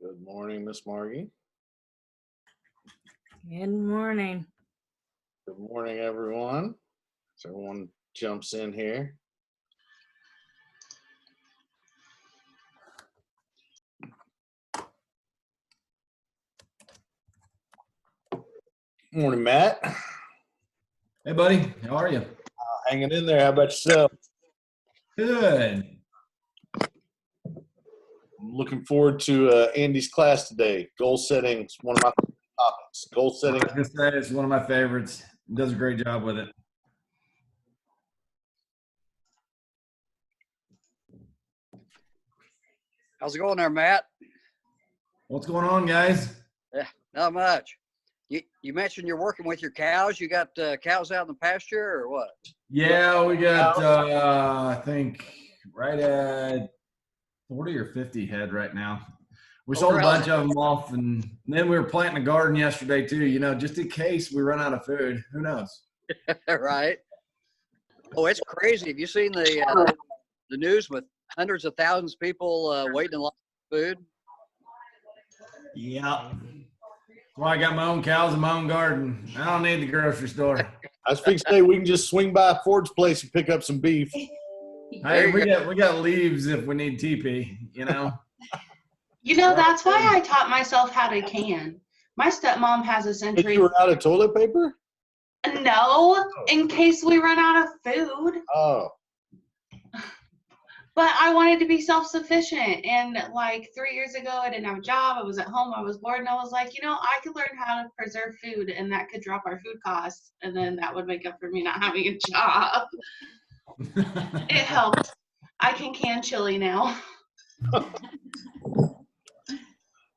Good morning, Miss Margie. Good morning. Good morning, everyone. So everyone jumps in here. Morning, Matt. Hey, buddy. How are you? Hanging in there. How about yourself? Good. I'm looking forward to Andy's class today. Goal setting is one of my topics. Goal setting. I was gonna say it's one of my favorites. He does a great job with it. How's it going there, Matt? What's going on, guys? Yeah, not much. You mentioned you're working with your cows. You got cows out in the pasture or what? Yeah, we got I think right at 40 or 50 head right now. We sold a bunch of them off, and then we were planting a garden yesterday too. You know, just in case we run out of food. Who knows? Right. Oh, it's crazy. Have you seen the news with hundreds of thousands of people waiting in line for food? Yeah. Well, I got my own cows in my own garden. I don't need the grocery store. I was fixing to say we can just swing by Ford's place and pick up some beef. Hey, we got leaves if we need TP, you know. You know, that's why I taught myself how to can. My stepmom has a century. You were out of toilet paper? No, in case we run out of food. Oh. But I wanted to be self-sufficient. And like 3 years ago, I didn't have a job. I was at home. I was bored. And I was like, you know, I could learn how to preserve food and that could drop our food costs. And then that would make up for me not having a job. It helped. I can chili now.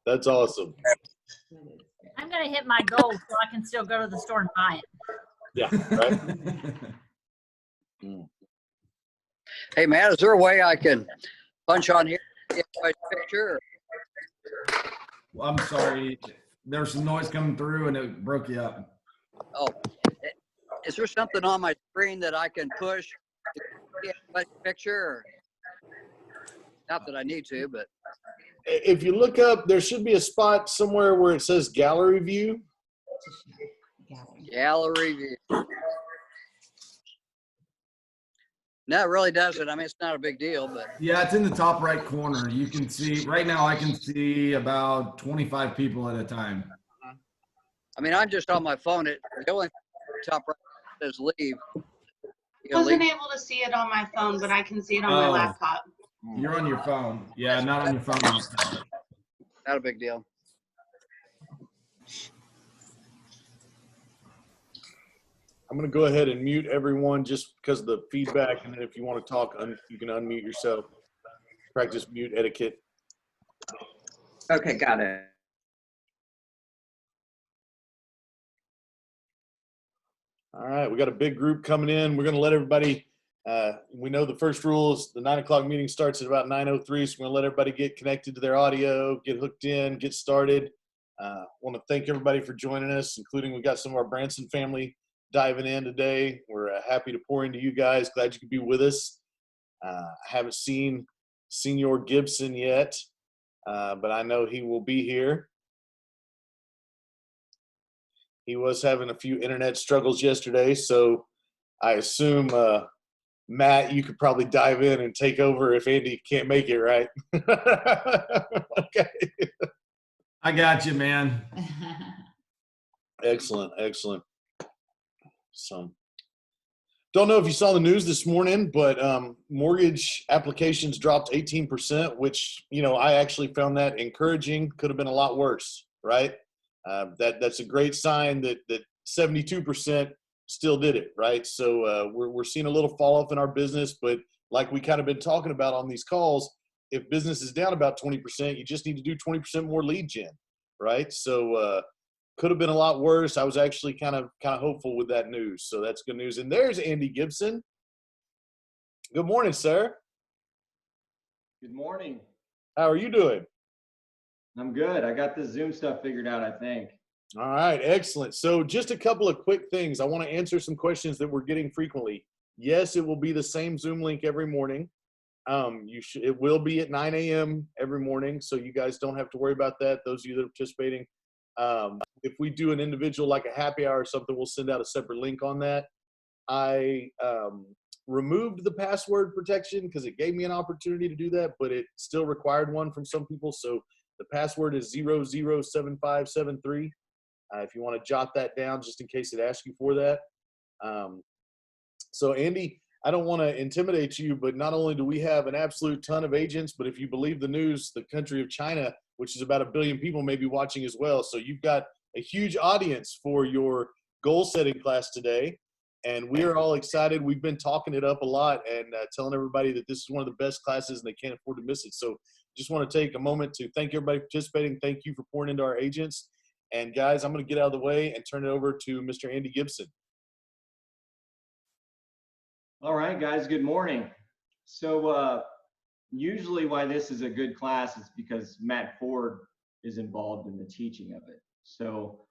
That's awesome. I'm going to hit my goal so I can still go to the store and buy it. Yeah, right? Hey, Matt, is there a way I can punch on here and get my picture? Well, I'm sorry. There was some noise coming through and it broke you up. Oh, is there something on my screen that I can push to get my picture? Or? Not that I need to, but. If you look up, there should be a spot somewhere where it says gallery view. Gallery view. No, it really doesn't. I mean, it's not a big deal, but. Yeah, it's in the top right corner. You can see, right now I can see about 25 people at a time. I mean, I'm just on my phone. The only top right says leave. I wasn't able to see it on my phone, but I can see it on my laptop. You're on your phone. Yeah, not on your phone. Not a big deal. I'm going to go ahead and mute everyone just because of the feedback. And then if you want to talk, you can unmute yourself. Practice mute etiquette. Okay, got it. All right, we got a big group coming in. We're going to let everybody, we know the first rule is the 9 o'clock meeting starts at about 9:03, so we're going to let everybody get connected to their audio, get hooked in, get started. Want to thank everybody for joining us, including we got some of our Branson family diving in today. We're happy to pour into you guys. Glad you could be with us. I haven't seen Senior Gibson yet, but I know he will be here. He was having a few internet struggles yesterday, so I assume, Matt, you could probably dive in and take over if Andy can't make it, right? Okay. I got you, man. Excellent, excellent. So, don't know if you saw the news this morning, but mortgage applications dropped 18%, which, you know, I actually found that encouraging. Could have been a lot worse, right? That's a great sign that 72% still did it, right? So we're seeing a little fall off in our business, but like we kind of been talking about on these calls, if business is down about 20%, you just need to do 20% more lead gen, right? So could have been a lot worse. I was actually kind of hopeful with that news, so that's good news. And there's Andy Gibson. Good morning, sir. Good morning. How are you doing? I'm good. I got the Zoom stuff figured out, I think. All right, excellent. So just a couple of quick things. I want to answer some questions that we're getting frequently. Yes, it will be the same Zoom link every morning. It will be at 9 a.m. every morning, so you guys don't have to worry about that. Those of you that are participating, if we do an individual like a happy hour or something, we'll send out a separate link on that. I removed the password protection because it gave me an opportunity to do that, but it still required one from some people. So the password is 007573. If you want to jot that down, just in case it asks you for that. So Andy, I don't want to intimidate you, but not only do we have an absolute ton of agents, but if you believe the news, the country of China, which is about 1 billion people, may be watching as well. So you've got a huge audience for your goal setting class today. And we are all excited. We've been talking it up a lot and telling everybody that this is one of the best classes and they can't afford to miss it. So just want to take a moment to thank everybody participating. Thank you for pouring into our agents. And guys, I'm going to get out of the way and turn it over to Mr. Andy Gibson. All right, guys, good morning. So usually why this is a good class is because Matt Ford is involved in the teaching of it. So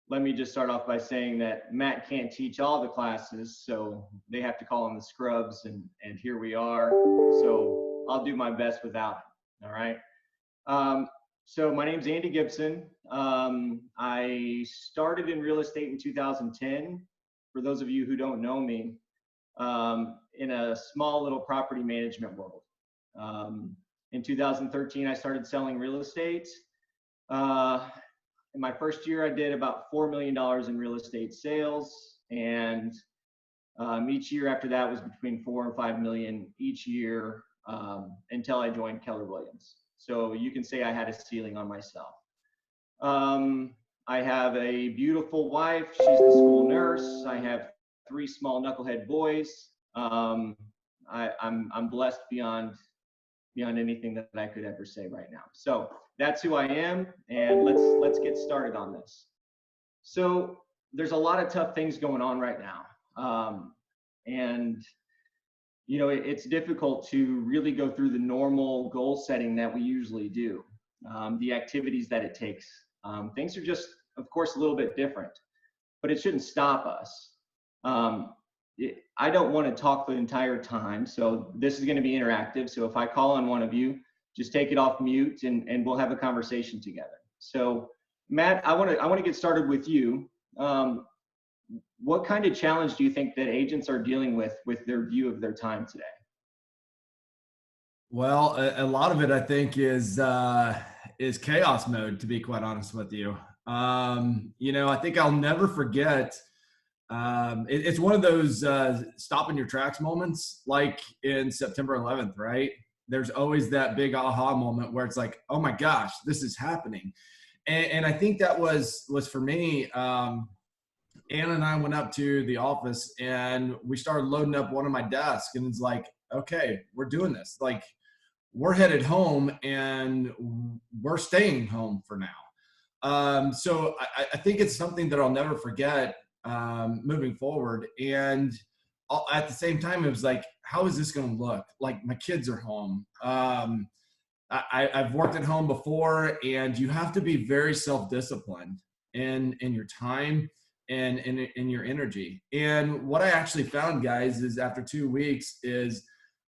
let me just start off by saying that Matt can't teach all the classes, so they have to call on the scrubs, and here we are. So I'll do my best without him, all right? So my name's Andy Gibson. I started in real estate in 2010. For those of you who don't know me, in a small little property management world. In 2013, I started selling real estate. In my first year, I did about $4 million in real estate sales. And each year after that was between 4 and 5 million each year until I joined Keller Williams. So you can say I had a ceiling on myself. I have a beautiful wife. She's the school nurse. I have 3 small knucklehead boys. I'm blessed beyond anything that I could ever say right now. So that's who I am, and let's get started on this. So there's a lot of tough things going on right now, and you know it's difficult to really go through the normal goal setting that we usually do, the activities that it takes. Things are just, of course, a little bit different, but it shouldn't stop us. I don't want to talk the entire time, so this is going to be interactive. So if I call on one of you, just take it off mute and we'll have a conversation together. So Matt, I want to get started with you. What kind of challenge do you think that agents are dealing with their view of their time today? Well, a lot of it, I think, is chaos mode, to be quite honest with you. You know, I think I'll never forget. It's one of those stop in your tracks moments, like in September 11th, right? There's always that big aha moment where it's like, oh my gosh, this is happening. And I think that was for me. Anna and I went up to the office and we started loading up one of my desks, and it's like, okay, we're doing this. Like, we're headed home and we're staying home for now. So I think it's something that I'll never forget moving forward. And at the same time, it was like, how is this going to look? Like, my kids are home. I've worked at home before, and you have to be very self-disciplined in your time and in your energy. And what I actually found, guys, is after 2 weeks is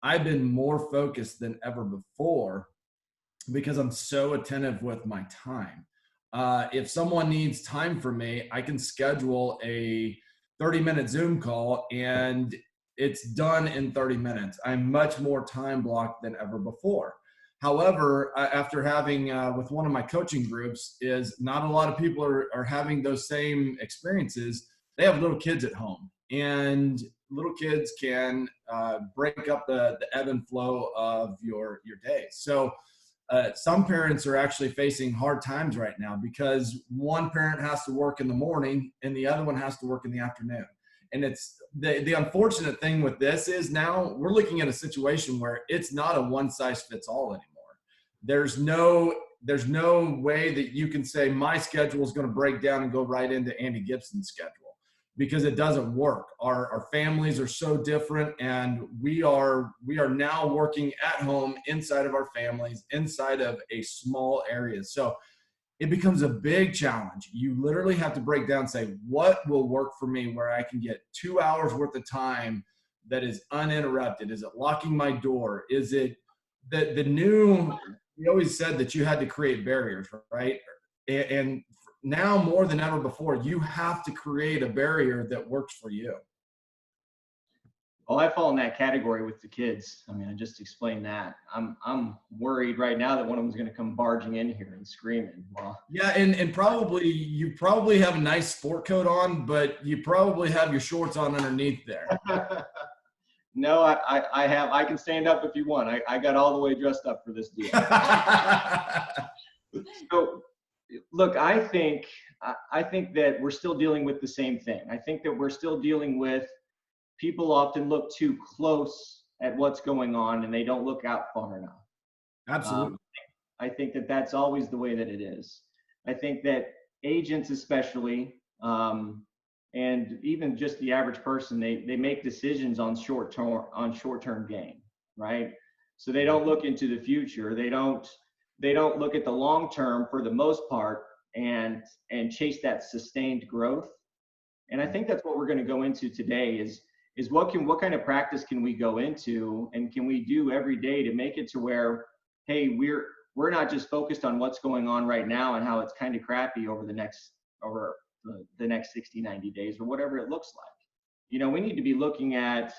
I've been more focused than ever before because I'm so attentive with my time. If someone needs time from me, I can schedule a 30-minute Zoom call and it's done in 30 minutes. I'm much more time blocked than ever before. However, after having with one of my coaching groups, is not a lot of people are having those same experiences. They have little kids at home, and little kids can break up the ebb and flow of your day. So some parents are actually facing hard times right now because one parent has to work in the morning and the other one has to work in the afternoon. And it's the unfortunate thing with this is now we're looking at a situation where it's not a one size fits all anymore. There's no way that you can say my schedule is going to break down and go right into Andy Gibson's schedule, because it doesn't work. Our families are so different, and we are now working at home inside of our families, inside of a small area. So it becomes a big challenge. You literally have to break down and say, what will work for me where I can get 2 hours worth of time that is uninterrupted? Is it locking my door? Is it the new, you always said that you had to create barriers, right? And now more than ever before, you have to create a barrier that works for you. Well, I fall in that category with the kids. I mean, I just explained that. I'm worried right now that one of them's going to come barging in here and screaming. Well, Yeah, and probably you probably have a nice sport coat on, but you probably have your shorts on underneath there. no, I can stand up if you want. I got all the way dressed up for this deal. So, look, I think that we're still dealing with the same thing. I think that we're still dealing with people often look too close at what's going on and they don't look out far enough. Absolutely. I think that that's always the way that it is. I think that agents especially, and even just the average person, they make decisions on short-term gain, right? So they don't look into the future. They don't look at the long term for the most part and chase that sustained growth. And I think that's what we're going to go into today is what kind of practice can we go into and can we do every day to make it to where, hey, we're not just focused on what's going on right now and how it's kind of crappy over the next 60, 90 days or whatever it looks like. You know, we need to be looking at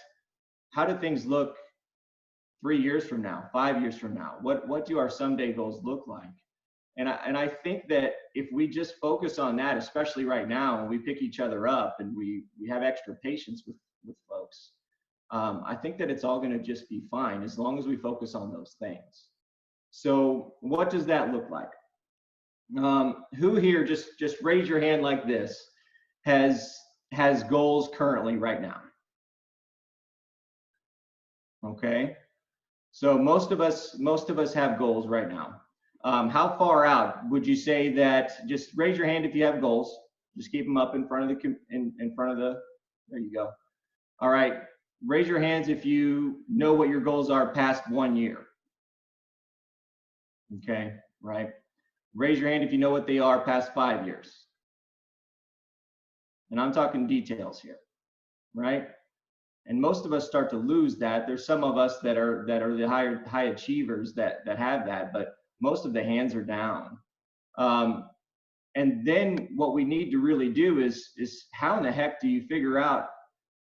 how do things look 3 years from now, 5 years from now? What do our someday goals look like? And I think that if we just focus on that, especially right now, when we pick each other up and we have extra patience with folks, I think that it's all going to just be fine as long as we focus on those things. So what does that look like? Who here, just raise your hand like this, has goals currently right now? Okay. So most of us have goals right now. How far out would you say that? Just raise your hand if you have goals. Just keep them up in front of the. There you go. All right. Raise your hands if you know what your goals are past 1 year. Okay. Right. Raise your hand if you know what they are past 5 years. And I'm talking details here. Right. And most of us start to lose that. There's some of us that are the high achievers that have that, but most of the hands are down. And then what we need to really do is how in the heck do you figure out?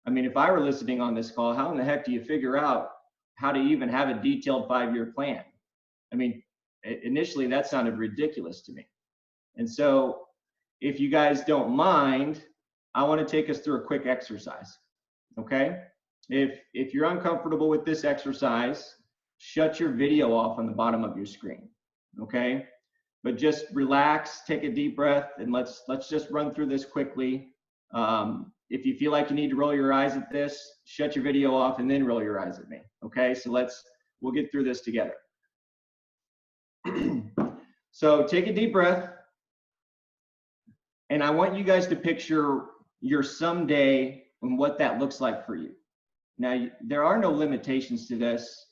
I mean, if I were listening on this call, how in the heck do you figure out how to even have a detailed 5-year plan? I mean, initially that sounded ridiculous to me. And so if you guys don't mind, I want to take us through a quick exercise. Okay? If you're uncomfortable with this exercise, shut your video off on the bottom of your screen. Okay? But just relax, take a deep breath, and let's just run through this quickly. If you feel like you need to roll your eyes at this, shut your video off and then roll your eyes at me. Okay? So we'll get through this together. So take a deep breath. And I want you guys to picture your someday and what that looks like for you. Now, there are no limitations to this.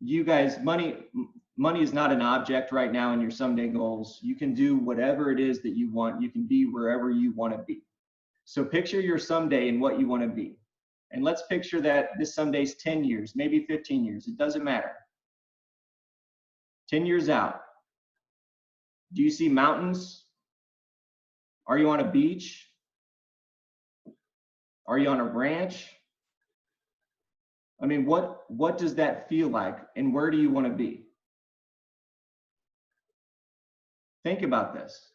You guys, money is not an object right now in your someday goals. You can do whatever it is that you want. You can be wherever you want to be. So picture your someday and what you want to be. And let's picture that this someday's 10 years, maybe 15 years. It doesn't matter. 10 years out. Do you see mountains? Are you on a beach? Are you on a ranch? I mean, what does that feel like and where do you want to be? Think about this.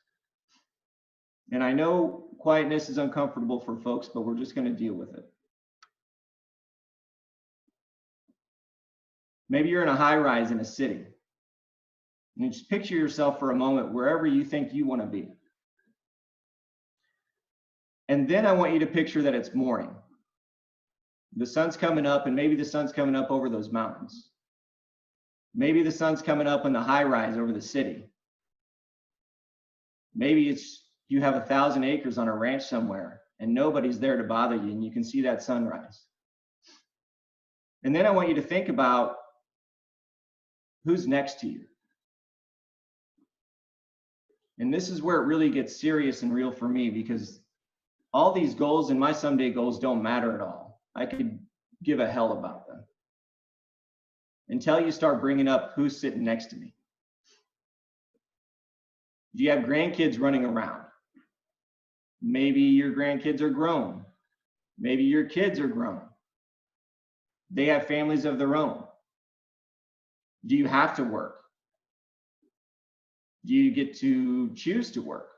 And I know quietness is uncomfortable for folks, but we're just going to deal with it. Maybe you're in a high rise in a city. And just picture yourself for a moment wherever you think you want to be. And then I want you to picture that it's morning. The sun's coming up, and maybe the sun's coming up over those mountains. Maybe the sun's coming up on the high rise over the city. Maybe you have 1,000 acres on a ranch somewhere, and nobody's there to bother you, and you can see that sunrise. And then I want you to think about who's next to you. And this is where it really gets serious and real for me, because all these goals and my someday goals don't matter at all. I could give a hell about them until you start bringing up who's sitting next to me. Do you have grandkids running around? Maybe your grandkids are grown. Maybe your kids are grown. They have families of their own. Do you have to work? Do you get to choose to work?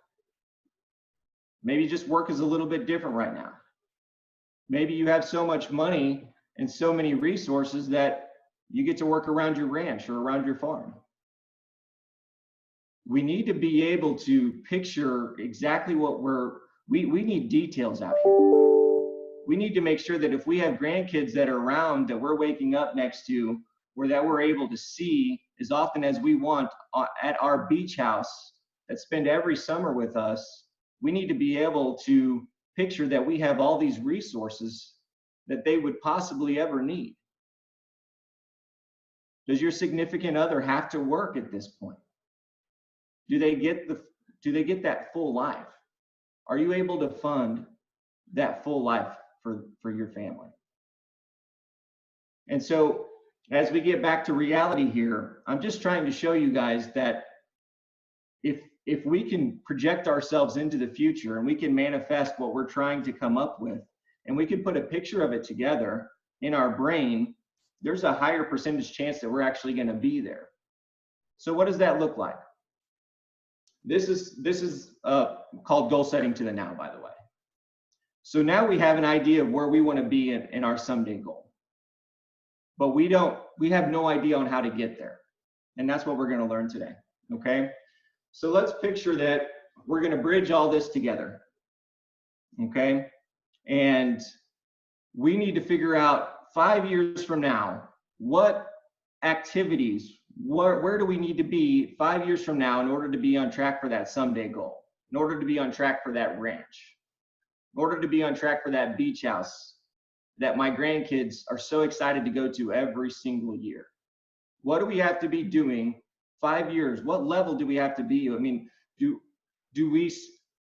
Maybe just work is a little bit different right now. Maybe you have so much money and so many resources that you get to work around your ranch or around your farm. We need to be able to picture exactly what we need details out here. We need to make sure that if we have grandkids that are around that we're waking up next to, or that we're able to see as often as we want at our beach house that spend every summer with us, we need to be able to picture that we have all these resources that they would possibly ever need. Does your significant other have to work at this point? Do they get that full life? Are you able to fund that full life for your family? And so as we get back to reality here, I'm just trying to show you guys that if we can project ourselves into the future and we can manifest what we're trying to come up with, and we can put a picture of it together in our brain, there's a higher percentage chance that we're actually going to be there. So what does that look like? This is called goal setting to the now, by the way. So now we have an idea of where we want to be in our someday goal, but we have no idea on how to get there. And that's what we're going to learn today. Okay. So let's picture that we're going to bridge all this together. Okay. And we need to figure out 5 years from now, what activities, where do we need to be 5 years from now in order to be on track for that someday goal, in order to be on track for that ranch, in order to be on track for that beach house that my grandkids are so excited to go to every single year. What do we have to be doing 5 years? What level do we have to be? I mean,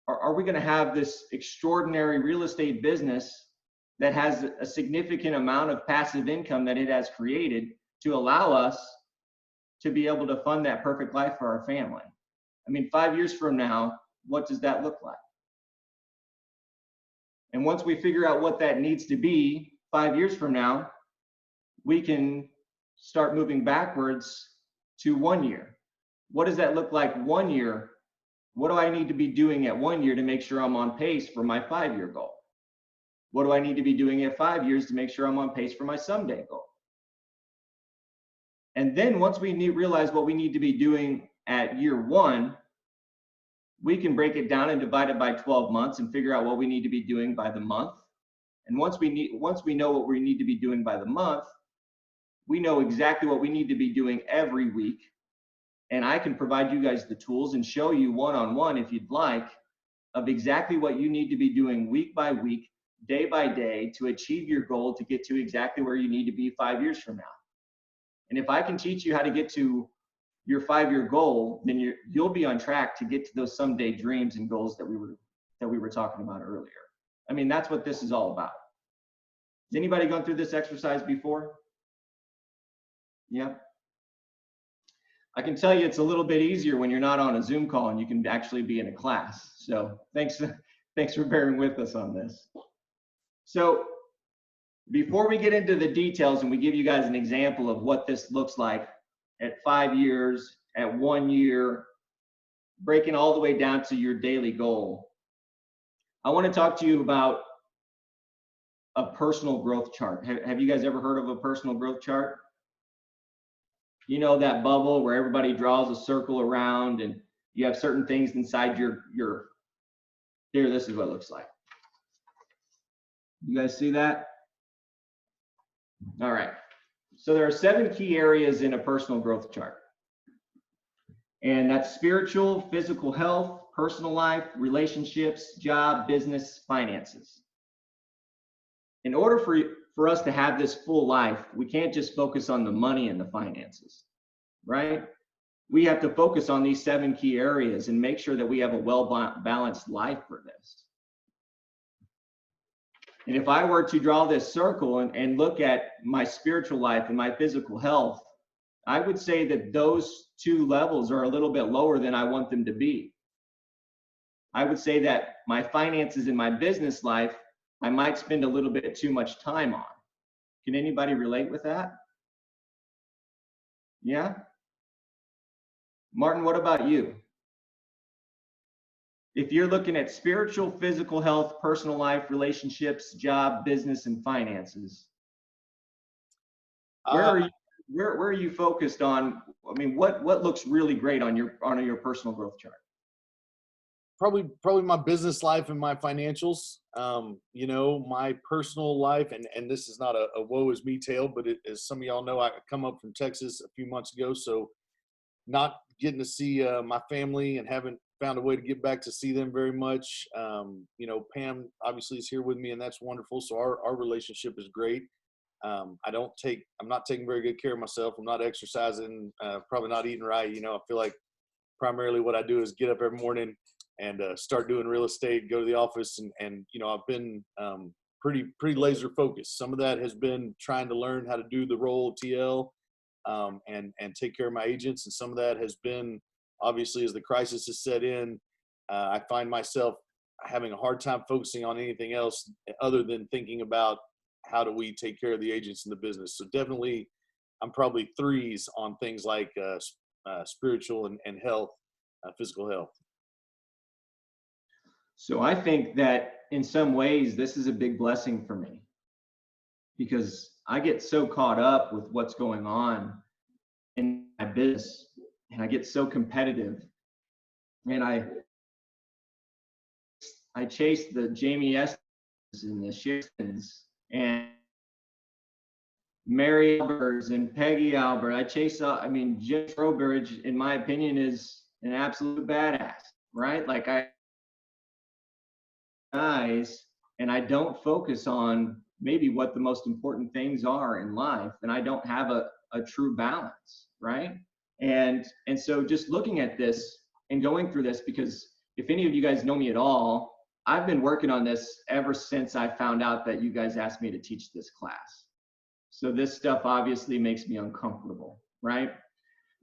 are we going to have this extraordinary real estate business that has a significant amount of passive income that it has created to allow us to be able to fund that perfect life for our family? I mean, 5 years from now, what does that look like? And once we figure out what that needs to be 5 years from now, we can start moving backwards to 1 year. What does that look like 1 year? What do I need to be doing at 1 year to make sure I'm on pace for my 5-year goal? What do I need to be doing at 5 years to make sure I'm on pace for my someday goal? And then once we realize what we need to be doing at year 1, we can break it down and divide it by 12 months and figure out what we need to be doing by the month. And once we know what we need to be doing by the month, we know exactly what we need to be doing every week. And I can provide you guys the tools and show you one-on-one, if you'd like, of exactly what you need to be doing week by week, day by day, to achieve your goal, to get to exactly where you need to be 5 years from now. And if I can teach you how to get to your 5-year goal, then you'll be on track to get to those someday dreams and goals that we were talking about earlier. I mean, that's what this is all about. Has anybody gone through this exercise before? Yeah. I can tell you it's a little bit easier when you're not on a Zoom call and you can actually be in a class. So thanks for bearing with us on this. So before we get into the details and we give you guys an example of what this looks like at 5 years, at 1 year, breaking all the way down to your daily goal, I want to talk to you about a personal growth chart. Have you guys ever heard of a personal growth chart? You know, that bubble where everybody draws a circle around and you have certain things inside your here, this is what it looks like. You guys see that? All right. So there are 7 key areas in a personal growth chart. And that's spiritual, physical health, personal life, relationships, job, business, finances. In order for us to have this full life, we can't just focus on the money and the finances, right? We have to focus on these 7 key areas and make sure that we have a well-balanced life for this. And if I were to draw this circle and look at my spiritual life and my physical health, I would say that those two levels are a little bit lower than I want them to be. I would say that my finances and my business life, I might spend a little bit too much time on. Can anybody relate with that? Yeah? Martin, what about you? If you're looking at spiritual, physical health, personal life, relationships, job, business, and finances, where are you focused on? I mean, what looks really great on your personal growth chart? Probably my business life and my financials. My personal life, and this is not a woe is me tale, but as some of y'all know, I come up from Texas a few months ago, so not getting to see my family and haven't found a way to get back to see them very much. Pam obviously is here with me, and that's wonderful. So our relationship is great. I'm not taking very good care of myself. I'm not exercising, probably not eating right. I feel like primarily what I do is get up every morning and start doing real estate, go to the office, and I've been pretty laser focused. Some of that has been trying to learn how to do the role of TL and take care of my agents, and some of that has been obviously as the crisis has set in. I find myself having a hard time focusing on anything else other than thinking about how do we take care of the agents in the business. So definitely, I'm probably threes on things like spiritual and health, physical health. So I think that in some ways, this is a big blessing for me because I get so caught up with what's going on in my business and I get so competitive, and I chase the Jamie Estes and the Shistons and Mary Albers and Peggy Albert. I chase, Jim Trowbridge, in my opinion, is an absolute badass, right? Like and I don't focus on maybe what the most important things are in life, and I don't have a true balance, right? And so just looking at this and going through this, because if any of you guys know me at all, I've been working on this ever since I found out that you guys asked me to teach this class. So this stuff obviously makes me uncomfortable, right?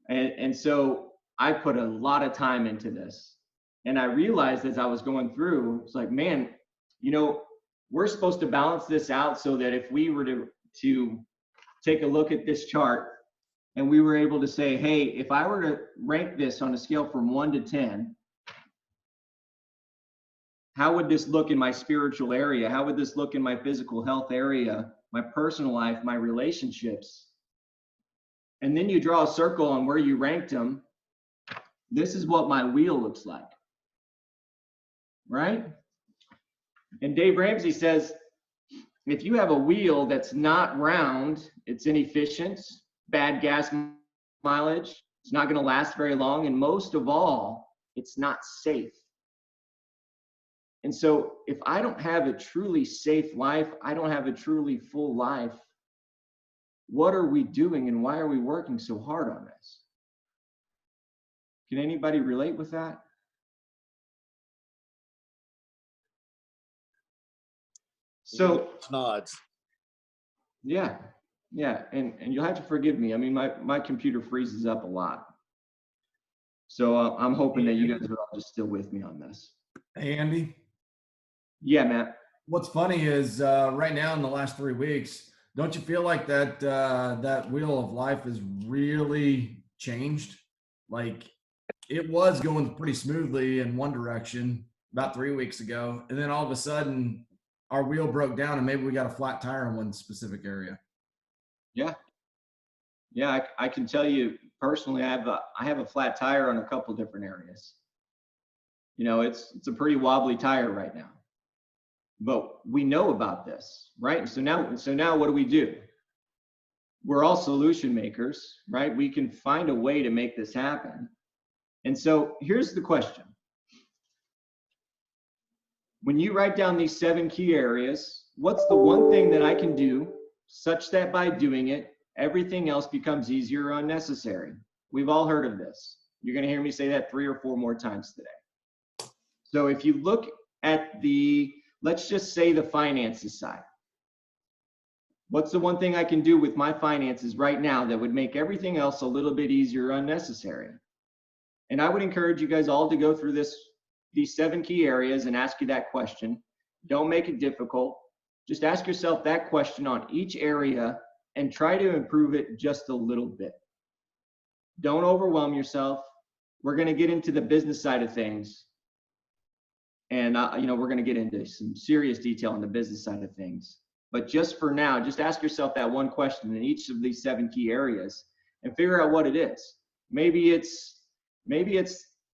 And so I put a lot of time into this. And I realized as I was going through, it's like, man, we're supposed to balance this out so that if we were to take a look at this chart and we were able to say, hey, if I were to rank this on a scale from 1 to 10, how would this look in my spiritual area? How would this look in my physical health area, my personal life, my relationships? And then you draw a circle on where you ranked them. This is what my wheel looks like, right? And Dave Ramsey says, if you have a wheel that's not round, it's inefficient, bad gas mileage, it's not going to last very long, and most of all, it's not safe. And so if I don't have a truly safe life, I don't have a truly full life, what are we doing and why are we working so hard on this? Can anybody relate with that? So nods. Yeah, and you'll have to forgive me. I mean, my computer freezes up a lot. So I'm hoping that you guys are all just still with me on this. Hey, Andy. Yeah, Matt. What's funny is right now in the last 3 weeks, don't you feel like that wheel of life has really changed? Like it was going pretty smoothly in one direction about 3 weeks ago, and then all of a sudden our wheel broke down and maybe we got a flat tire in one specific area. Yeah, I can tell you personally, I have a flat tire on a couple different areas. It's a pretty wobbly tire right now. But we know about this, right? So now what do? We're all solution makers, right? We can find a way to make this happen. And so here's the question. When you write down these 7 key areas, what's the one thing that I can do such that by doing it, everything else becomes easier or unnecessary? We've all heard of this. You're going to hear me say that 3 or 4 more times today. So if you look at the let's just say the finances side. What's the one thing I can do with my finances right now that would make everything else a little bit easier or unnecessary? And I would encourage you guys all to go through these 7 key areas and ask you that question. Don't make it difficult. Just ask yourself that question on each area and try to improve it just a little bit. Don't overwhelm yourself. We're going to get into the business side of things. And, we're going to get into some serious detail on the business side of things. But just for now, just ask yourself that one question in each of these 7 key areas and figure out what it is. Maybe it's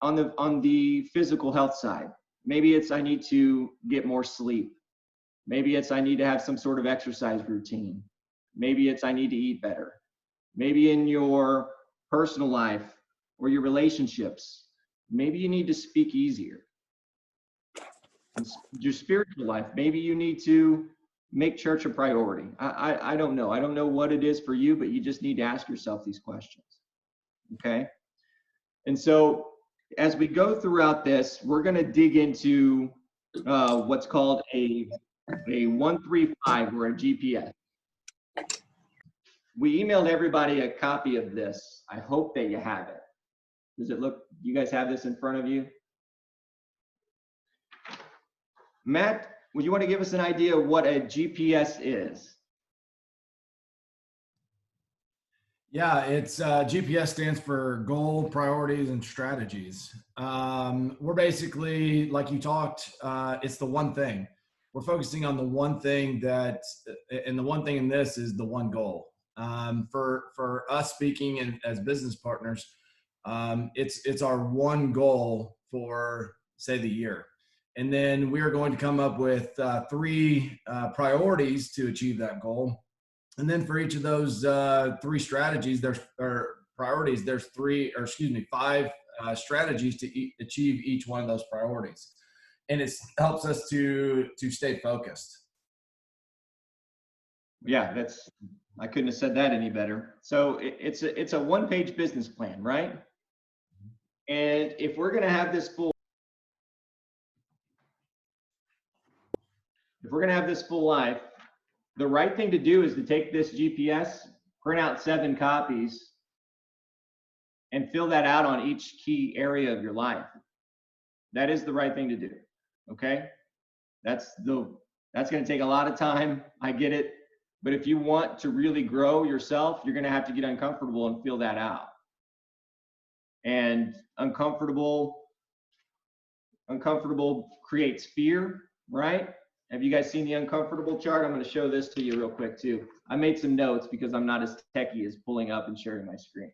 on the physical health side. Maybe it's I need to get more sleep. Maybe it's I need to have some sort of exercise routine. Maybe it's I need to eat better. Maybe in your personal life or your relationships, maybe you need to speak easier. In your spiritual life, maybe you need to make church a priority. I don't know. I don't know what it is for you, but you just need to ask yourself these questions. Okay? And so as we go throughout this, we're going to dig into what's called a 135 or a GPS. We emailed everybody a copy of this. I hope that you have it. Does it look, you guys have this in front of you? Matt, would you want to give us an idea of what a GPS is? Yeah, it's GPS stands for goal, priorities, and strategies. We're basically, like you talked, it's the one thing. We're focusing on the one thing and the one thing in this is the one goal. For us speaking as business partners, it's our one goal for, say, the year. And then we are going to come up with 3 priorities to achieve that goal. And then for each of those 3 strategies, priorities, there's 5 strategies to achieve each one of those priorities. And it helps us to stay focused. Yeah, I couldn't have said that any better. So it's a 1-page business plan, right? And if we're going to have this full life, the right thing to do is to take this GPS, print out 7 copies, and fill that out on each key area of your life. That is the right thing to do. Okay? That's going to take a lot of time. I get it. But if you want to really grow yourself, you're going to have to get uncomfortable and fill that out. And uncomfortable creates fear, right? Have you guys seen the uncomfortable chart? I'm going to show this to you real quick too. I made some notes because I'm not as techie as pulling up and sharing my screen.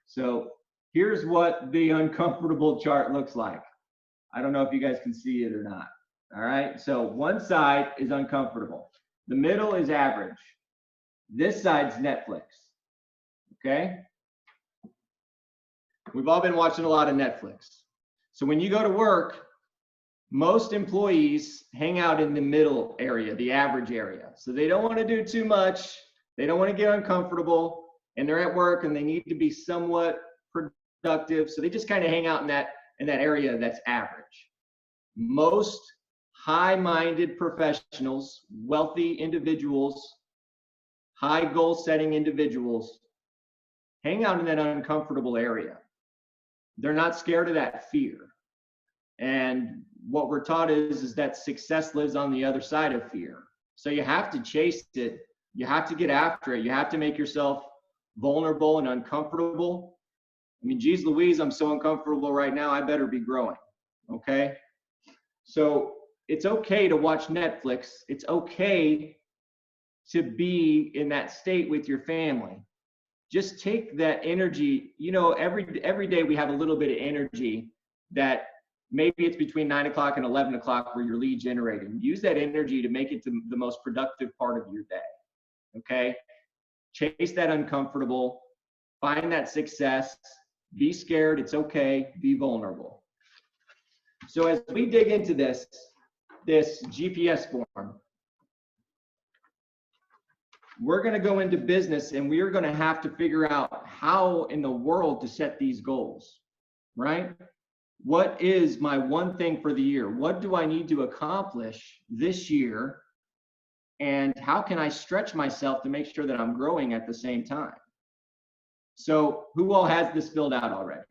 So here's what the uncomfortable chart looks like. I don't know if you guys can see it or not. All right. So one side is uncomfortable. The middle is average. This side's Netflix. Okay. We've all been watching a lot of Netflix. So when you go to work, most employees hang out in the middle area, the average area. So they don't want to do too much. They don't want to get uncomfortable, and they're at work and they need to be somewhat productive. So they just kind of hang out in that area that's average. Most high-minded professionals, wealthy individuals, high goal-setting individuals hang out in that uncomfortable area. They're not scared of that fear. And what we're taught is that success lives on the other side of fear. So you have to chase it. You have to get after it. You have to make yourself vulnerable and uncomfortable. I mean, geez Louise, I'm so uncomfortable right now. I better be growing. Okay. So it's okay to watch Netflix. It's okay to be in that state with your family. Just take that energy. You know, every day we have a little bit of energy that maybe it's between 9 o'clock and 11 o'clock where you're lead generating. Use that energy to make it the most productive part of your day. Okay. Chase that uncomfortable, find that success, be scared. It's okay. Be vulnerable. So as we dig into this GPS form, we're going to go into business and we are going to have to figure out how in the world to set these goals, right? what is my one thing for the year? What do I need to accomplish this year? And how can I stretch myself to make sure that I'm growing at the same time? So who all has this filled out already?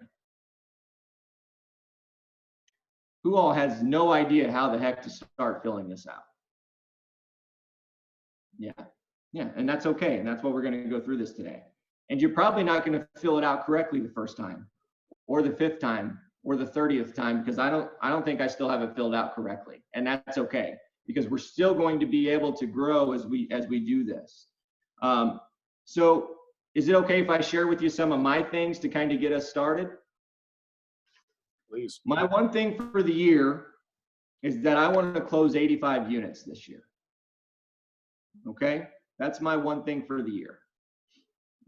Who all has no idea how the heck to start filling this out? Yeah, and that's okay. And that's what we're going to go through this today. And you're probably not going to fill it out correctly the first time or the 5th time or the 30th time, because I don't think I still have it filled out correctly. And that's okay, because we're still going to be able to grow as we do this. So is it okay if I share with you some of my things to kind of get us started? Please. My one thing for the year is that I want to close 85 units this year. Okay? That's my one thing for the year.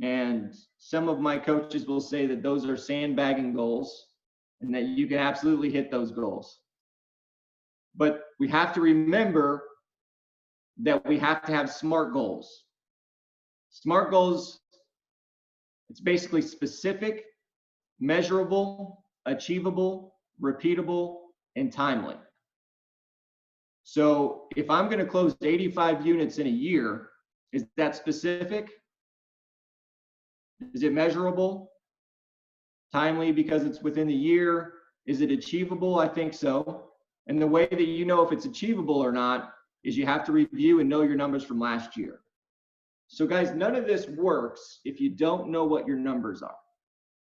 And some of my coaches will say that those are sandbagging goals and that you can absolutely hit those goals. But we have to remember that we have to have SMART goals. SMART goals, it's basically specific, measurable, achievable, repeatable, and timely. So if I'm going to close 85 units in a year, is that specific? Is it measurable? Timely because it's within the year? Is it achievable? I think so. And the way that you know if it's achievable or not is you have to review and know your numbers from last year. So guys, none of this works if you don't know what your numbers are.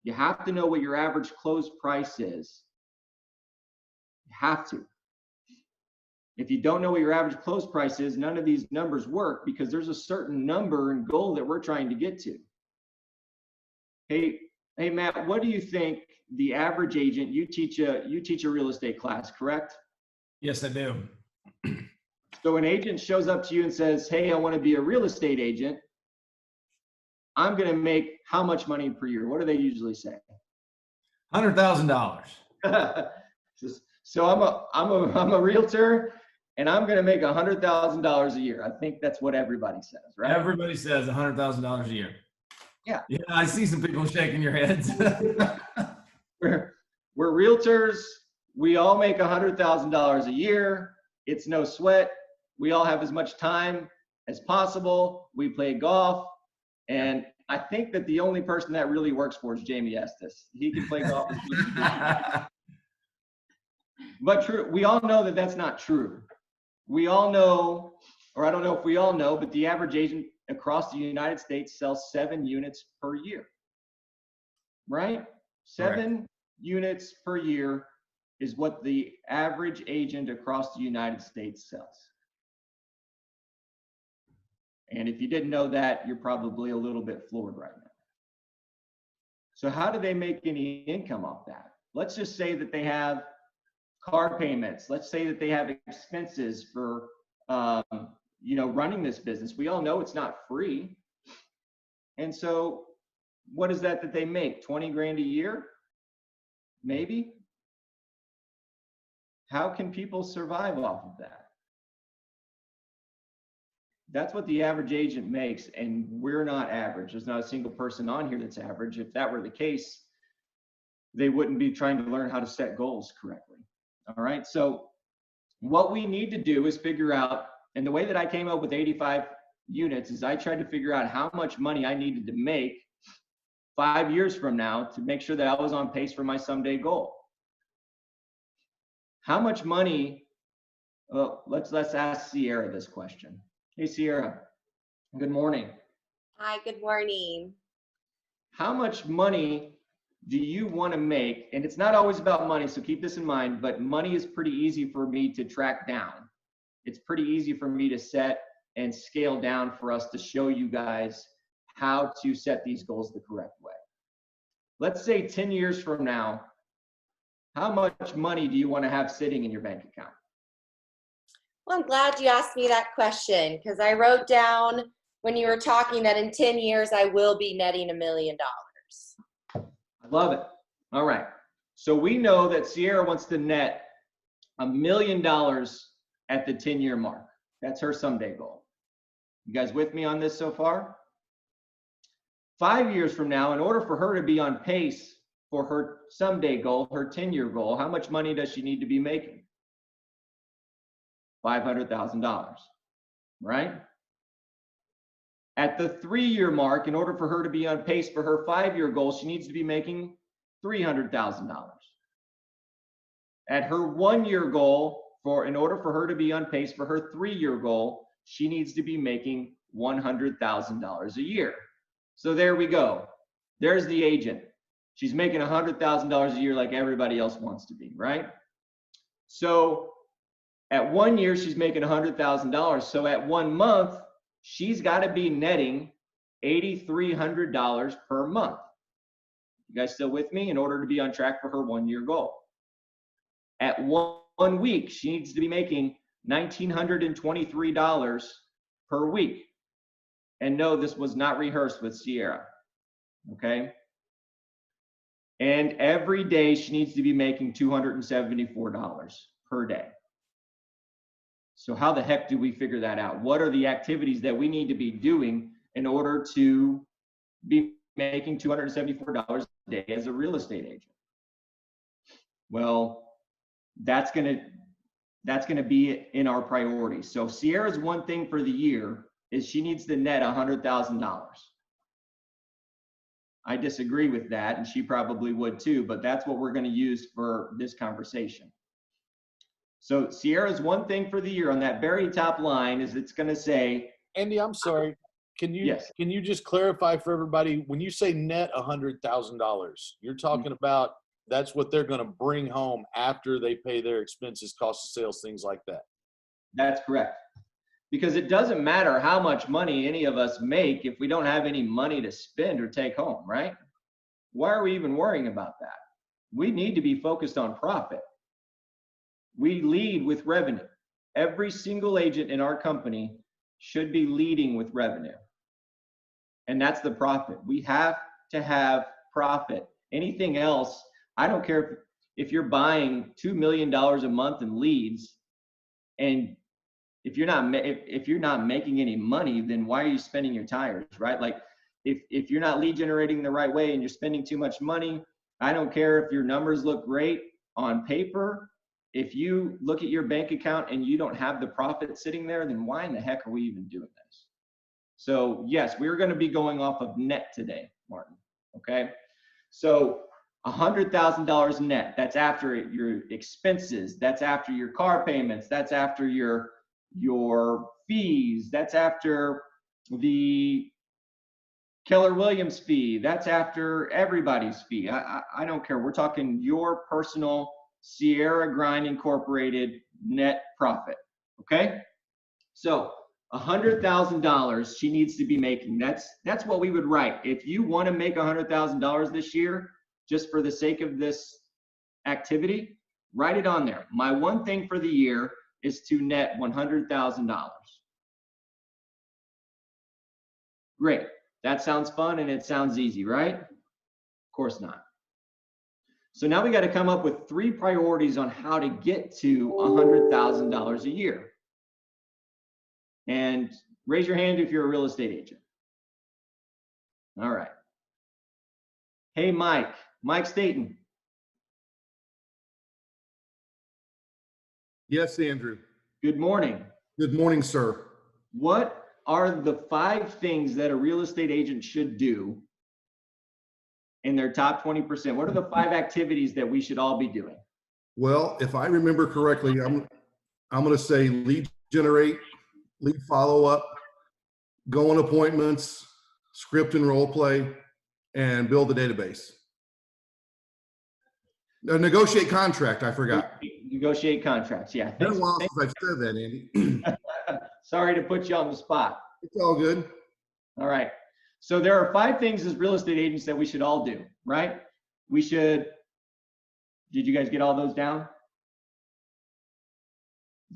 You have to know what your average close price is. You have to. If you don't know what your average close price is, none of these numbers work because there's a certain number and goal that we're trying to get to. Hey, Matt, what do you think the average agent, you teach a real estate class, correct? Yes, I do. So an agent shows up to you and says, hey, I want to be a real estate agent. I'm going to make how much money per year? What do they usually say? $100,000. So I'm a realtor and I'm going to make $100,000 a year. I think that's what everybody says, right? Everybody says $100,000 a year. Yeah. Yeah, I see some people shaking your heads. We're realtors. We all make $100,000 a year. It's no sweat. We all have as much time as possible. We play golf. And I think that the only person that really works for is Jamie Estes. He can play golf. But true, we all know that that's not true. We all know, or I don't know if we all know, but the average agent across the United States sells 7 units per year, right? 7 units per year is what the average agent across the United States sells. And if you didn't know that, you're probably a little bit floored right now. So how do they make any income off that? Let's just say that they have car payments. Let's say that they have expenses for, running this business. We all know it's not free. And so what is that they make? 20 grand a year? Maybe? How can people survive off of that? That's what the average agent makes, and we're not average. There's not a single person on here that's average. If that were the case, they wouldn't be trying to learn how to set goals correctly. All right, so what we need to do is figure out, and the way that I came up with 85 units is I tried to figure out how much money I needed to make 5 years from now to make sure that I was on pace for my someday goal. How much money, let's ask Sierra this question. Hey, Sierra, good morning. Hi, good morning. How much money do you want to make? And it's not always about money, so keep this in mind, but money is pretty easy for me to track down. It's pretty easy for me to set and scale down for us to show you guys how to set these goals the correct way. Let's say 10 years from now, how much money do you want to have sitting in your bank account? Well, I'm glad you asked me that question because I wrote down when you were talking that in 10 years, I will be netting $1 million. I love it. All right. So we know that Sierra wants to net $1 million at the 10-year mark. That's her someday goal. You guys with me on this so far? 5 years from now, in order for her to be on pace for her someday goal, her 10-year goal, how much money does she need to be making? $500,000, right? At the 3-year mark, in order for her to be on pace for her 5-year goal, she needs to be making $300,000. At her 1-year goal, in order for her to be on pace for her 3-year goal, she needs to be making $100,000 a year. So there we go. There's the agent. She's making $100,000 a year like everybody else wants to be, right? So at 1 year, she's making $100,000. So at 1 month, she's got to be netting $8,300 per month. You guys still with me? In order to be on track for her 1-year goal. At 1 week, she needs to be making $1,923 per week. And no, this was not rehearsed with Sierra, okay? And every day she needs to be making $274 per day. So how the heck do we figure that out? What are the activities that we need to be doing in order to be making $274 a day as a real estate agent? Well, that's gonna be in our priorities. So Sierra's one thing for the year is she needs to net $100,000. I disagree with that, and she probably would too, but that's what we're going to use for this conversation. So Sierra's one thing for the year on that very top line is it's going to say, Andy, I'm sorry. Can you just clarify for everybody, when you say net $100,000, you're talking about that's what they're going to bring home after they pay their expenses, cost of sales, things like that? That's correct. Because it doesn't matter how much money any of us make if we don't have any money to spend or take home, right? Why are we even worrying about that? We need to be focused on profit. We lead with revenue. Every single agent in our company should be leading with revenue. And that's the profit. We have to have profit. Anything else, I don't care if you're buying $2 million a month in leads, and if you're not making any money, then why are you spending your tires, right? Like if you're not lead generating the right way and you're spending too much money, I don't care if your numbers look great on paper. If you look at your bank account and you don't have the profit sitting there, then why in the heck are we even doing this? So yes, we're going to be going off of net today, Martin. Okay. So $100,000 net, that's after your expenses. That's after your car payments. That's after your fees. That's after the Keller Williams fee. That's after everybody's fee. I don't care. We're talking your personal Sierra Grind Incorporated net profit. Okay. So $100,000 she needs to be making. That's what we would write. If you want to make $100,000 this year, just for the sake of this activity, write it on there. My one thing for the year is to net $100,000. Great. That sounds fun and it sounds easy, right? Of course not. So now we got to come up with 3 priorities on how to get to $100,000 a year. And raise your hand if you're a real estate agent. All right. Hey, Mike Staten. Yes, Andrew. Good morning. Good morning, sir. What are the 5 things that a real estate agent should do in their top 20%? What are the 5 activities that we should all be doing? Well, if I remember correctly, I'm going to say lead generate, lead follow up, go on appointments, script and role play, and build the database. Negotiate contract, I forgot. Negotiate contracts, yeah. It's been a while since I've said that, Andy. Sorry to put you on the spot. It's all good. All right. So there are 5 things as real estate agents that we should all do, right? We should, did you guys get all those down?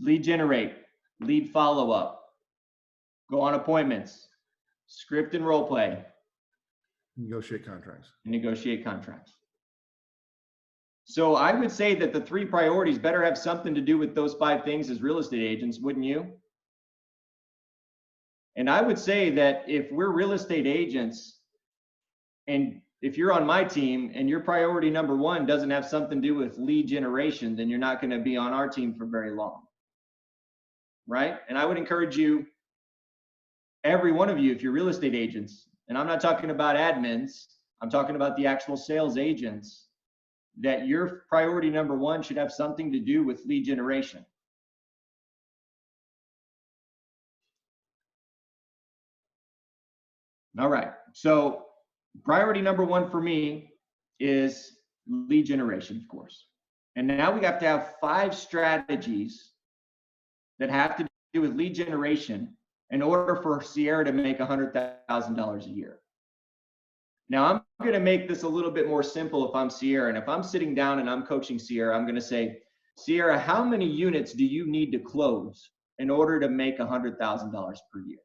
Lead generate, lead follow up, go on appointments, script and role play. Negotiate contracts. And negotiate contracts. So I would say that the 3 priorities better have something to do with those 5 things as real estate agents, wouldn't you? And I would say that if we're real estate agents and if you're on my team and your priority number one doesn't have something to do with lead generation, then you're not going to be on our team for very long. Right? And I would encourage you, every one of you, if you're real estate agents, and I'm not talking about admins, I'm talking about the actual sales agents, that your priority number one should have something to do with lead generation. All right. So priority number one for me is lead generation, of course. And now we have to have 5 strategies that have to do with lead generation in order for Sierra to make $100,000 a year. Now, I'm going to make this a little bit more simple if I'm Sierra. And if I'm sitting down and I'm coaching Sierra, I'm going to say, Sierra, how many units do you need to close in order to make $100,000 per year?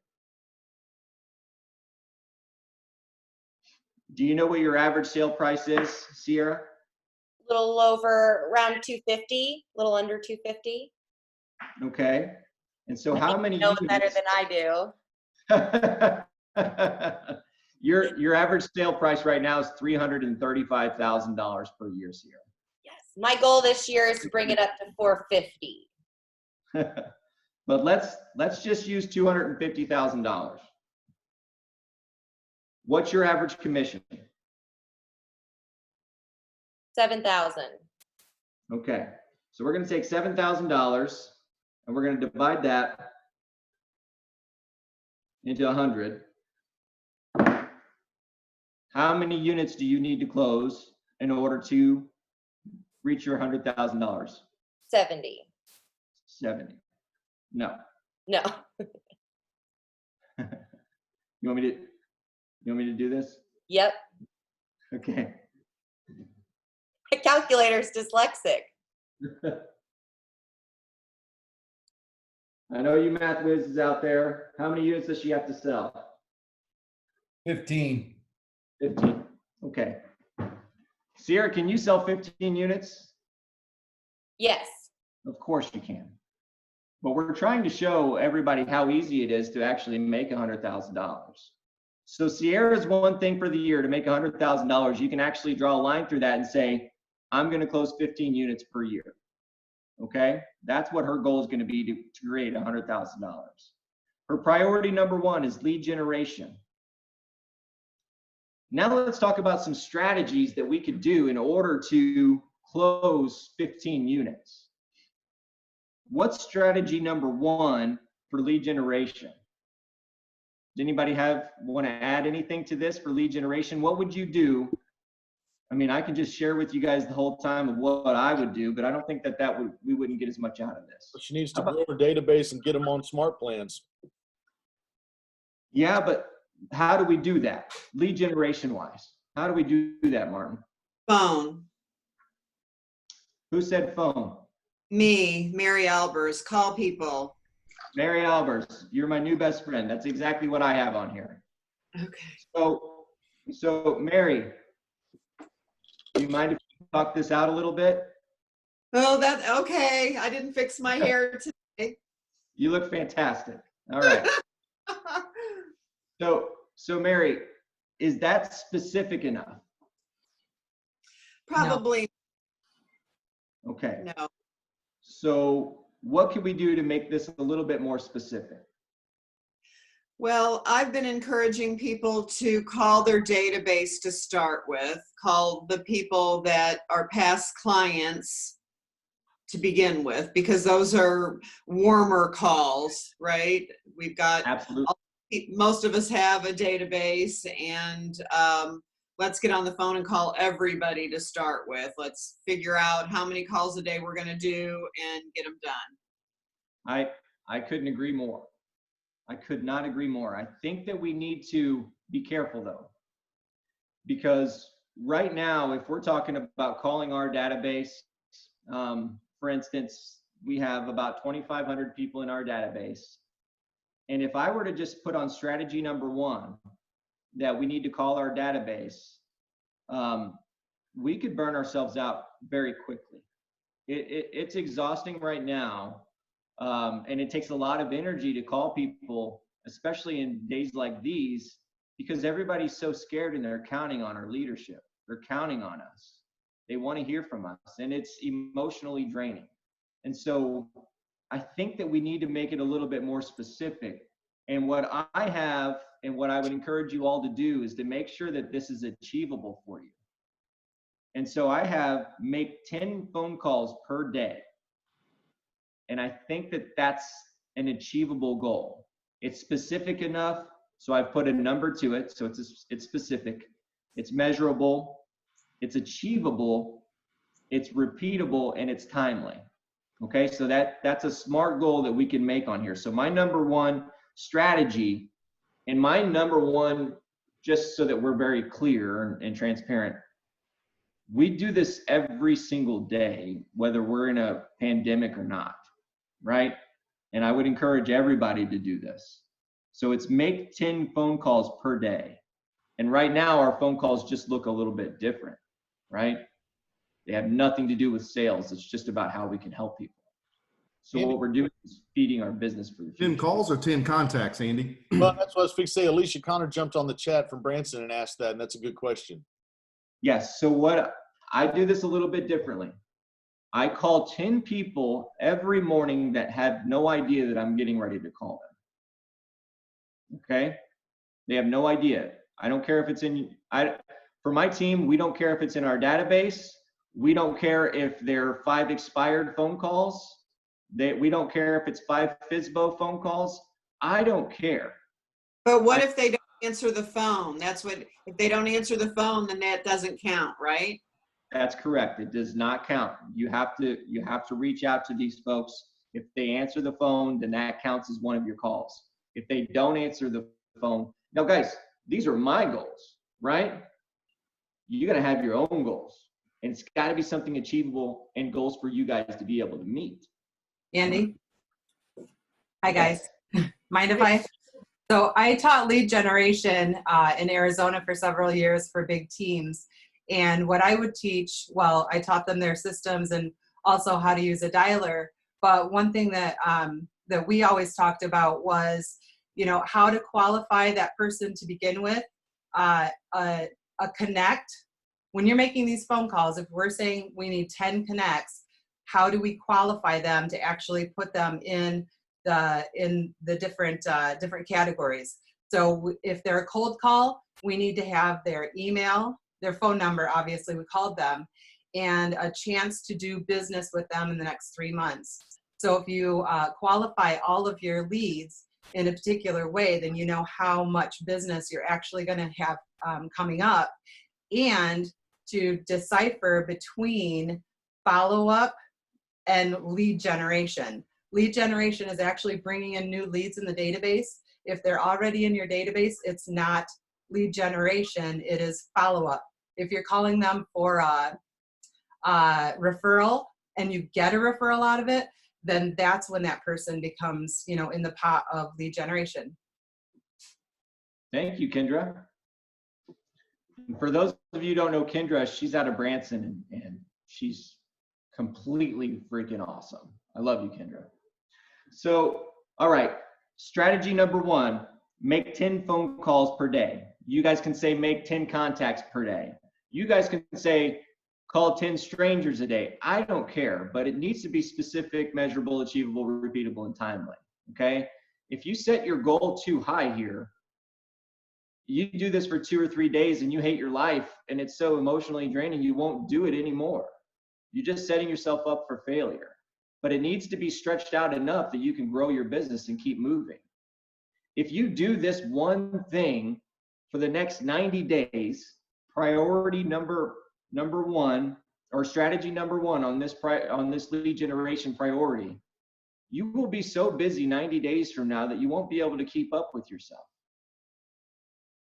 Do you know what your average sale price is, Sierra? A little over around 250, a little under 250. Okay. And so how many You know it units? better than I do. Your average sale price right now is $335,000 per year, Sierra. Yes. My goal this year is to bring it up to 450. But let's just use $250,000. What's your average commission? 7,000. Okay. So we're going to take $7,000 and we're going to divide that into 100. How many units do you need to close in order to reach your $100,000? 70. 70. No. No. You want me to do this? Yep. Okay. My calculator's dyslexic. I know you math whizzes out there. How many units does she have to sell? 15. 15. Okay. Sierra, can you sell 15 units? Yes. Of course you can. But we're trying to show everybody how easy it is to actually make $100,000. So Sierra's one thing for the year to make $100,000. You can actually draw a line through that and say, I'm going to close 15 units per year. Okay? That's what her goal is going to be to create $100,000. Her priority number one is lead generation. Now let's talk about some strategies that we could do in order to close 15 units. What's strategy number one for lead generation? Does anybody want to add anything to this for lead generation? What would you do? I mean, I can just share with you guys the whole time of what I would do, but I don't think we wouldn't get as much out of this. She needs to grow her database and get them on smart plans. Yeah, but how do we do that? Lead generation wise. How do we do that, Martin? Phone. Who said phone? Me, Mary Albers. Call people. Mary Albers, you're my new best friend. That's exactly what I have on here. Okay. So Mary, do you mind if we talk this out a little bit? Oh, okay. I didn't fix my hair today. You look fantastic. All right. So Mary, is that specific enough? Probably Okay. no. So what can we do to make this a little bit more specific? Well, I've been encouraging people to call their database to start with, call the people that are past clients to begin with, because those are warmer calls, right? We've got, Absolutely. most of us have a database, and let's get on the phone and call everybody to start with. Let's figure out how many calls a day we're going to do and get them done. I couldn't agree more. I could not agree more. I think that we need to be careful though, because right now, if we're talking about calling our database, for instance, we have about 2,500 people in our database. And if I were to just put on strategy number one, that we need to call our database, we could burn ourselves out very quickly. It's exhausting right now. And it takes a lot of energy to call people, especially in days like these, because everybody's so scared and they're counting on our leadership. They're counting on us. They want to hear from us, and it's emotionally draining. And so I think that we need to make it a little bit more specific. And what I have and what I would encourage you all to do is to make sure that this is achievable for you. And so I have make 10 phone calls per day. And I think that that's an achievable goal. It's specific enough, so I've put a number to it. So it's specific, it's measurable, it's achievable, it's repeatable, and it's timely. Okay, so that's a smart goal that we can make on here. So my number one strategy, and my number one, just so that we're very clear and transparent, we do this every single day, whether we're in a pandemic or not, right? And I would encourage everybody to do this. So it's make 10 phone calls per day. And right now our phone calls just look a little bit different, right? They have nothing to do with sales. It's just about how we can help people. So what we're doing is feeding our business for the future. 10 calls or 10 contacts, Andy? Well, that's what I was fixing to say. Alicia Connor jumped on the chat from Branson and asked that, and that's a good question. Yes, so what I do this a little bit differently. I call 10 people every morning that have no idea that I'm getting ready to call them. Okay? They have no idea. I don't care if it's for my team, we don't care if it's in our database. We don't care if they're 5 expired phone calls. We don't care if it's 5 FSBO phone calls. I don't care. But what if they don't answer the phone? That's what, if they don't answer the phone, then that doesn't count, right? That's correct. It does not count. You have to reach out to these folks. If they answer the phone, then that counts as one of your calls. If they don't answer the phone, now guys, these are my goals, right? You're gonna have your own goals, and it's got to be something achievable and goals for you guys to be able to meet. Andy? Hi, guys. Mind if I? So I taught lead generation in Arizona for several years for big teams. And what I would teach, well, I taught them their systems and also how to use a dialer. But one thing that that we always talked about was, you know, how to qualify that person to begin with, a connect. When you're making these phone calls, if we're saying we need 10 connects, how do we qualify them to actually put them in the different categories? So if they're a cold call, we need to have their email, their phone number, obviously we called them, and a chance to do business with them in the next 3 months. So if you qualify all of your leads in a particular way, then you know how much business you're actually going to have coming up, and to decipher between follow-up and lead generation. Lead generation is actually bringing in new leads in the database. If they're already in your database, it's not lead generation, it is follow-up. If you're calling them for a referral and you get a referral out of it, then that's when that person becomes, you know, in the pot of lead generation. Thank you, Kendra. For those of you who don't know Kendra, she's out of Branson and she's completely freaking awesome. I love you, Kendra. So, all right, strategy number 1, make 10 phone calls per day. You guys can say make 10 contacts per day. You guys can say call 10 strangers a day. I don't care, but it needs to be specific, measurable, achievable, repeatable, and timely, okay? If you set your goal too high here, you do this for 2 or 3 days and you hate your life and it's so emotionally draining, you won't do it anymore. You're just setting yourself up for failure. But it needs to be stretched out enough that you can grow your business and keep moving. If you do this one thing for the next 90 days, priority number 1 or strategy number 1 on this lead generation priority, you will be so busy 90 days from now that you won't be able to keep up with yourself.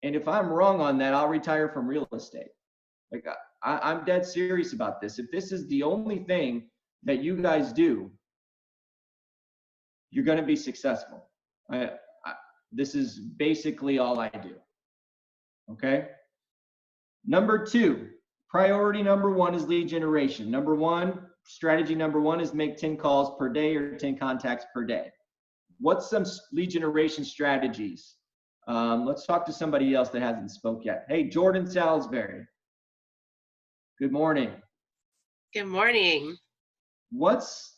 And if I'm wrong on that, I'll retire from real estate. Like I'm dead serious about this. If this is the only thing that you guys do, you're going to be successful. This is basically all I do. Okay. Number 2, priority number 1 is lead generation. Strategy number 1 is make 10 calls per day or 10 contacts per day. What's some lead generation strategies Let's talk to somebody else that hasn't spoke yet. Hey, Jordan Salisbury. Good morning. Good morning. What's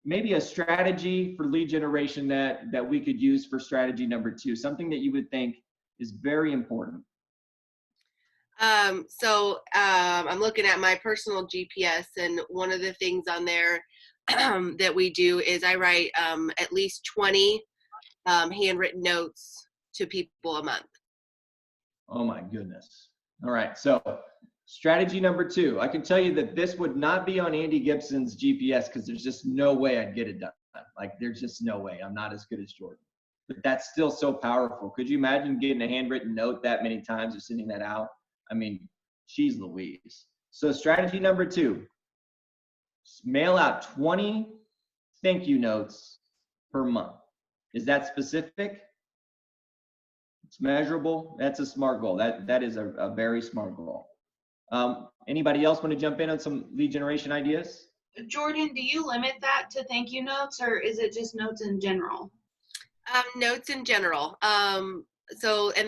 maybe a strategy for lead generation that we could use for strategy number 2? Something that you would think is very important. I'm looking at my personal GPS, and one of the things on there that we do is I write at least 20 handwritten notes to people a month. Oh my goodness. All right. So strategy number 2, I can tell you that this would not be on Andy Gibson's GPS because there's just no way I'd get it done. Like there's just no way. I'm not as good as Jordan. But that's still so powerful. Could you imagine getting a handwritten note that many times or sending that out? I mean, she's Louise. So strategy number 2, mail out 20 thank you notes per month. Is that specific? It's measurable. That's a smart goal. That is a very smart goal. Anybody else want to jump in on some lead generation ideas? Jordan, do you limit that to thank you notes, or is it just notes in general? Notes in general. And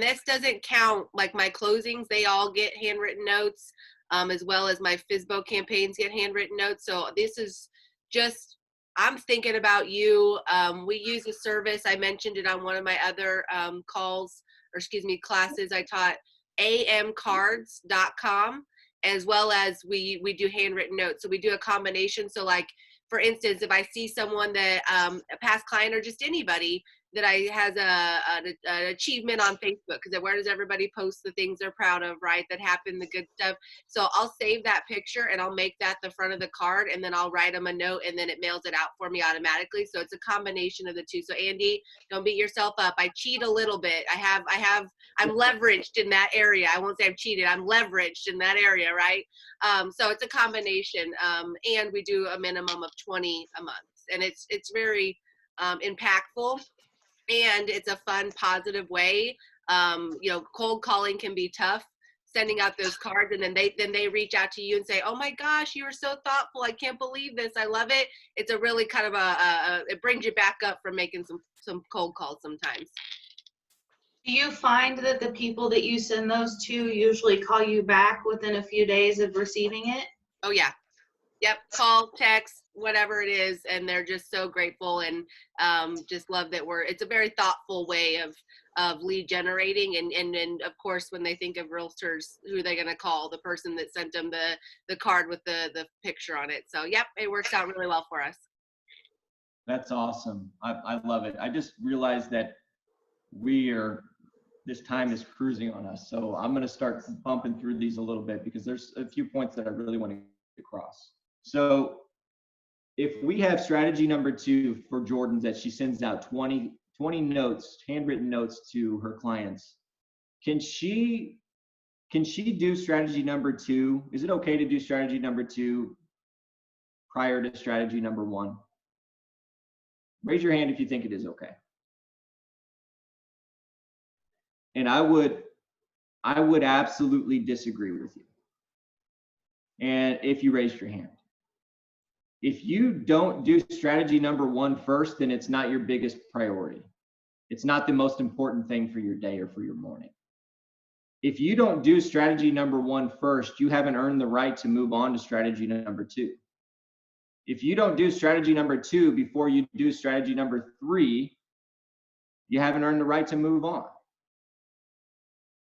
this doesn't count like my closings. They all get handwritten notes, as well as my FSBO campaigns get handwritten notes. So this is just, I'm thinking about you. We use a service. I mentioned it on one of my other classes I taught, amcards.com, as well as we do handwritten notes. So we do a combination. So like, for instance, if I see someone that, a past client or just anybody that has an achievement on Facebook, because where does everybody post the things they're proud of, right? That happened, the good stuff. So I'll save that picture and I'll make that the front of the card, and then I'll write them a note, and then it mails it out for me automatically. So it's a combination of the two. So Andy, don't beat yourself up. I cheat a little bit. I'm leveraged in that area. I won't say I've cheated. I'm leveraged in that area, right? So it's a combination. And we do a minimum of 20 a month, and it's very impactful. And it's a fun, positive way. Cold calling can be tough, sending out those cards, and then they reach out to you and say, "Oh my gosh, you were so thoughtful. I can't believe this. I love it." It's a really kind of it brings you back up from making some cold calls sometimes. Do you find that the people that you send those to usually call you back within a few days of receiving it? Oh yeah. Yep, call, text, whatever it is, and they're just so grateful, and just love that it's a very thoughtful way of lead generating, and of course when they think of realtors, who are they going to call? The person that sent them the card with the picture on it. So yep, it works out really well for us. That's awesome. I love it. I just realized that this time is cruising on us. So I'm going to start bumping through these a little bit because there's a few points that I really want to get across. So if we have strategy number 2 for Jordan, that she sends out 20 notes, handwritten notes to her clients, can she do strategy number 2? Is it okay to do strategy number 2 prior to strategy number 1? Raise your hand if you think it is okay. And I would absolutely disagree with you. And if you raised your hand. If you don't do strategy number 1 first, then it's not your biggest priority. It's not the most important thing for your day or for your morning. If you don't do strategy number 1 first, you haven't earned the right to move on to strategy number 2. If you don't do strategy number 2 before you do strategy number 3, you haven't earned the right to move on.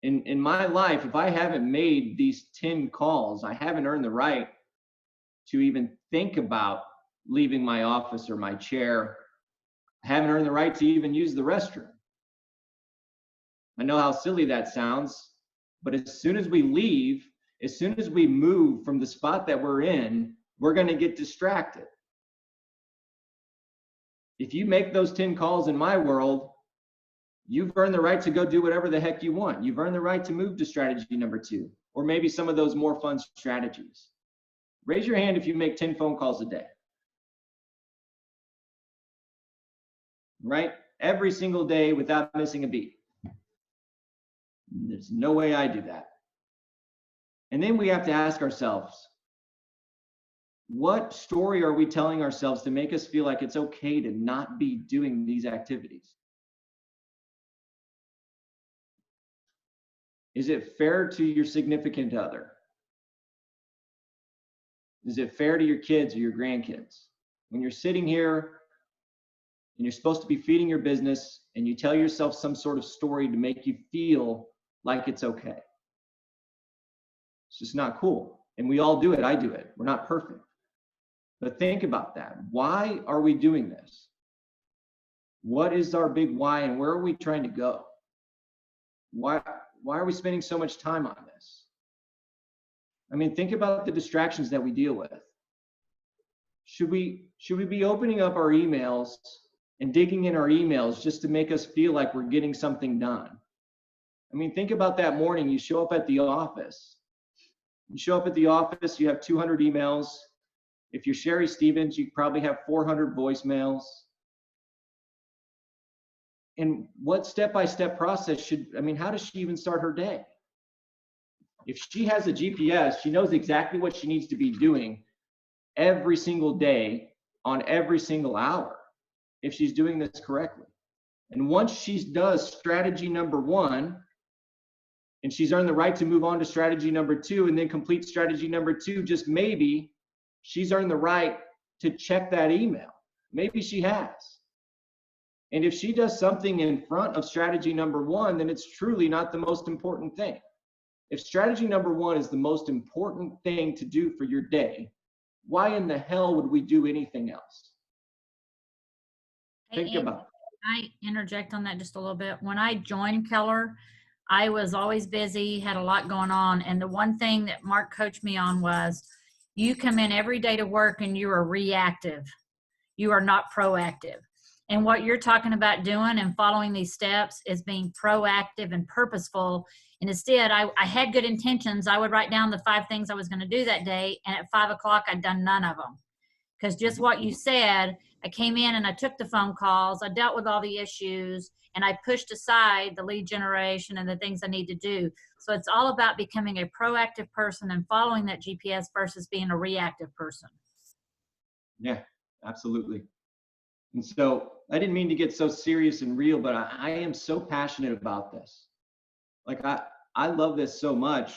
In my life, if I haven't made these 10 calls, I haven't earned the right to even think about leaving my office or my chair. I haven't earned the right to even use the restroom. I know how silly that sounds, but as soon as we leave, as soon as we move from the spot that we're in, we're going to get distracted. If you make those 10 calls in my world, you've earned the right to go do whatever the heck you want. You've earned the right to move to strategy number 2, or maybe some of those more fun strategies. Raise your hand if you make 10 phone calls a day. Right? Every single day without missing a beat. There's no way I do that. And then we have to ask ourselves, what story are we telling ourselves to make us feel like it's okay to not be doing these activities? Is it fair to your significant other? Is it fair to your kids or your grandkids? When you're sitting here and you're supposed to be feeding your business and you tell yourself some sort of story to make you feel like it's okay. It's just not cool. And we all do it. I do it. We're not perfect. But think about that. Why are we doing this? What is our big why and where are we trying to go? Why are we spending so much time on this? I mean, think about the distractions that we deal with. Should we be opening up our emails and digging in our emails just to make us feel like we're getting something done? I mean, think about that morning you show up at the office. You show up at the office, you have 200 emails. If you're Sherry Stevens, you probably have 400 voicemails. And what step-by-step process how does she even start her day? If she has a GPS, she knows exactly what she needs to be doing every single day on every single hour if she's doing this correctly. And once she does strategy number 1, and she's earned the right to move on to strategy number 2 and then complete strategy number 2, just maybe she's earned the right to check that email. Maybe she has. And if she does something in front of strategy number 1, then it's truly not the most important thing. If strategy number 1 is the most important thing to do for your day, why in the hell would we do anything else? Think about it. I interject on that just a little bit. When I joined Keller, I was always busy, had a lot going on. And the one thing that Mark coached me on was you come in every day to work and you are reactive. You are not proactive. And what you're talking about doing and following these steps is being proactive and purposeful. And instead, I had good intentions. I would write down the 5 things I was going to do that day. And at 5 o'clock, I'd done none of them. Because just what you said, I came in and I took the phone calls. I dealt with all the issues and I pushed aside the lead generation and the things I need to do. So it's all about becoming a proactive person and following that GPS versus being a reactive person. Yeah, absolutely. And so I didn't mean to get so serious and real, but I am so passionate about this. Like I love this so much.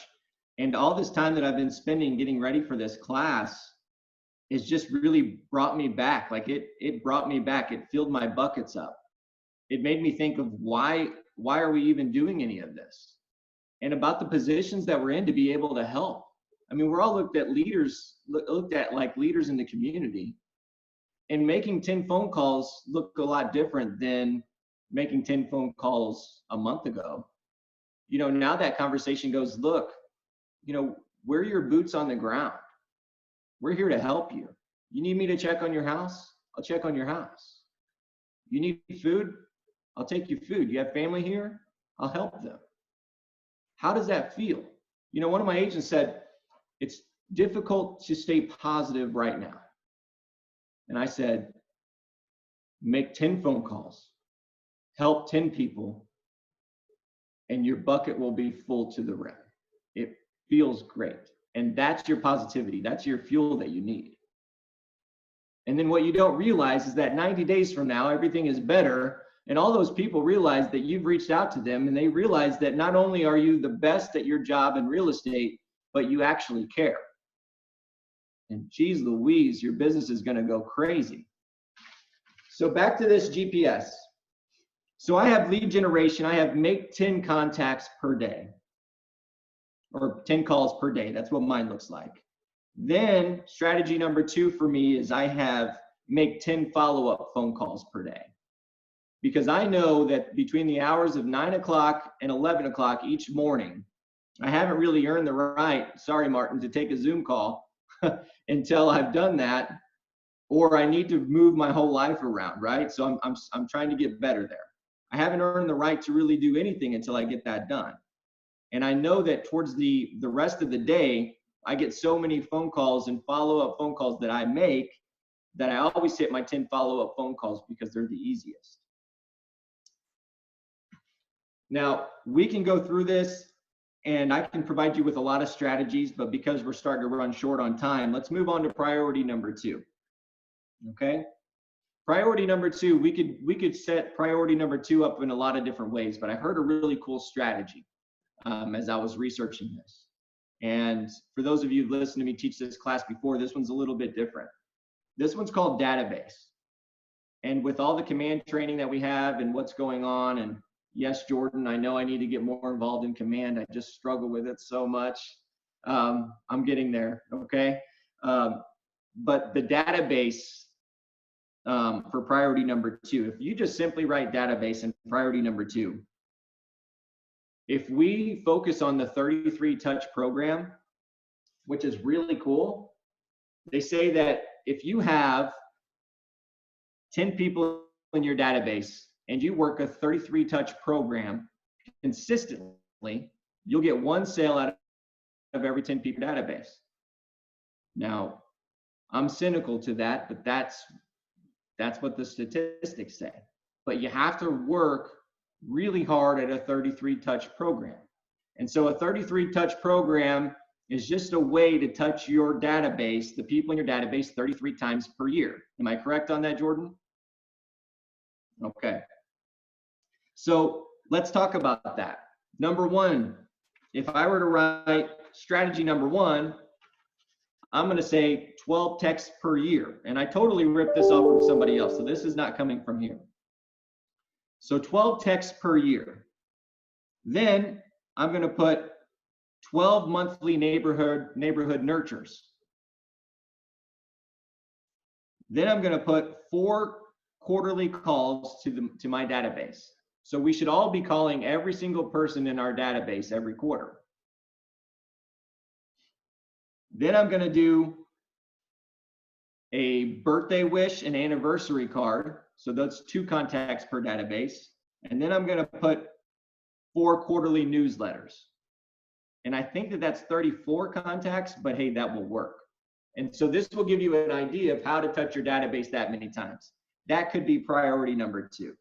And all this time that I've been spending getting ready for this class is just really brought me back. Like it brought me back. It filled my buckets up. It made me think of why are we even doing any of this? And about the positions that we're in to be able to help. I mean, we're all looked at like leaders in the community. And making 10 phone calls look a lot different than making 10 phone calls a month ago. You know, now that conversation goes, look, you know, we're your boots on the ground. We're here to help you. You need me to check on your house? I'll check on your house. You need food? I'll take you food. You have family here? I'll help them. How does that feel? You know, one of my agents said, it's difficult to stay positive right now. And I said, make 10 phone calls, help 10 people, and your bucket will be full to the rim. It feels great. And that's your positivity. That's your fuel that you need. And then what you don't realize is that 90 days from now, everything is better. And all those people realize that you've reached out to them and they realize that not only are you the best at your job in real estate, but you actually care. And geez Louise, your business is going to go crazy. So back to this GPS. So I have lead generation. I have make 10 contacts per day or 10 calls per day. That's what mine looks like. Then strategy number 2 for me is I have make 10 follow-up phone calls per day. Because I know that between the hours of 9 o'clock and 11 o'clock each morning, I haven't really earned the right, sorry, Martin, to take a Zoom call until I've done that, or I need to move my whole life around, right? So I'm trying to get better there. I haven't earned the right to really do anything until I get that done. And I know that towards the rest of the day, I get so many phone calls and follow-up phone calls that I make that I always hit my 10 follow-up phone calls because they're the easiest. Now, we can go through this and I can provide you with a lot of strategies, but because we're starting to run short on time, let's move on to priority number 2. Okay? Priority number 2, we could set priority number 2 up in a lot of different ways, but I heard a really cool strategy. as I was researching this. And for those of you who've listened to me teach this class before, this one's a little bit different. This one's called database. And with all the command training that we have and what's going on, and yes, Jordan, I know I need to get more involved in command. I just struggle with it so much. I'm getting there, okay? But the database for priority number 2, if you just simply write database in priority number 2, if we focus on the 33 touch program, which is really cool, they say that if you have 10 people in your database and you work a 33 touch program consistently, you'll get 1 sale out of every 10 people database. Now, I'm cynical to that, but that's what the statistics say. But you have to work really hard at a 33 touch program. And so a 33 touch program is just a way to touch your database, the people in your database, 33 times per year. Am I correct on that, Jordan? Okay. So let's talk about that. Number 1, if I were to write strategy number 1, I'm going to say 12 texts per year. And I totally ripped this off from somebody else, so this is not coming from here. So 12 texts per year. Then I'm going to put 12 monthly neighborhood nurtures. Then I'm going to put 4 quarterly calls to my database. So we should all be calling every single person in our database every quarter. Then I'm going to do a birthday wish and anniversary card. So that's 2 contacts per database. And then I'm going to put 4 quarterly newsletters. And I think that that's 34 contacts, but hey, that will work. And so this will give you an idea of how to touch your database that many times. That could be priority number 2.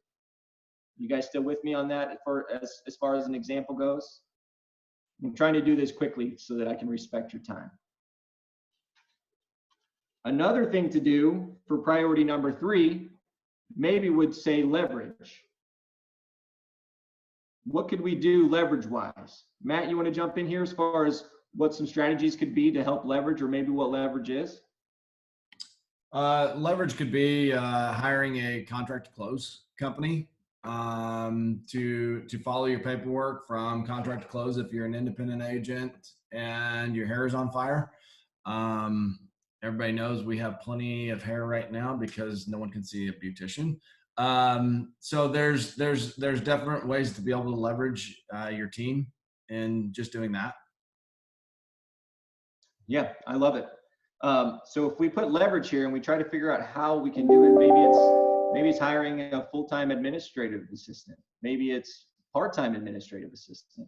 You guys still with me on that as far as an example goes? I'm trying to do this quickly so that I can respect your time. Another thing to do for priority number 3, maybe would say leverage. What could we do leverage-wise? Matt, you want to jump in here as far as what some strategies could be to help leverage, or maybe what leverage is? Leverage could be hiring a contract to close company to follow your paperwork from contract to close if you're an independent agent and your hair is on fire. Everybody knows we have plenty of hair right now because no one can see a beautician. So there's different ways to be able to leverage your team in just doing that. Yeah, I love it. So if we put leverage here and we try to figure out how we can do it, maybe it's hiring a full-time administrative assistant. Maybe it's part-time administrative assistant.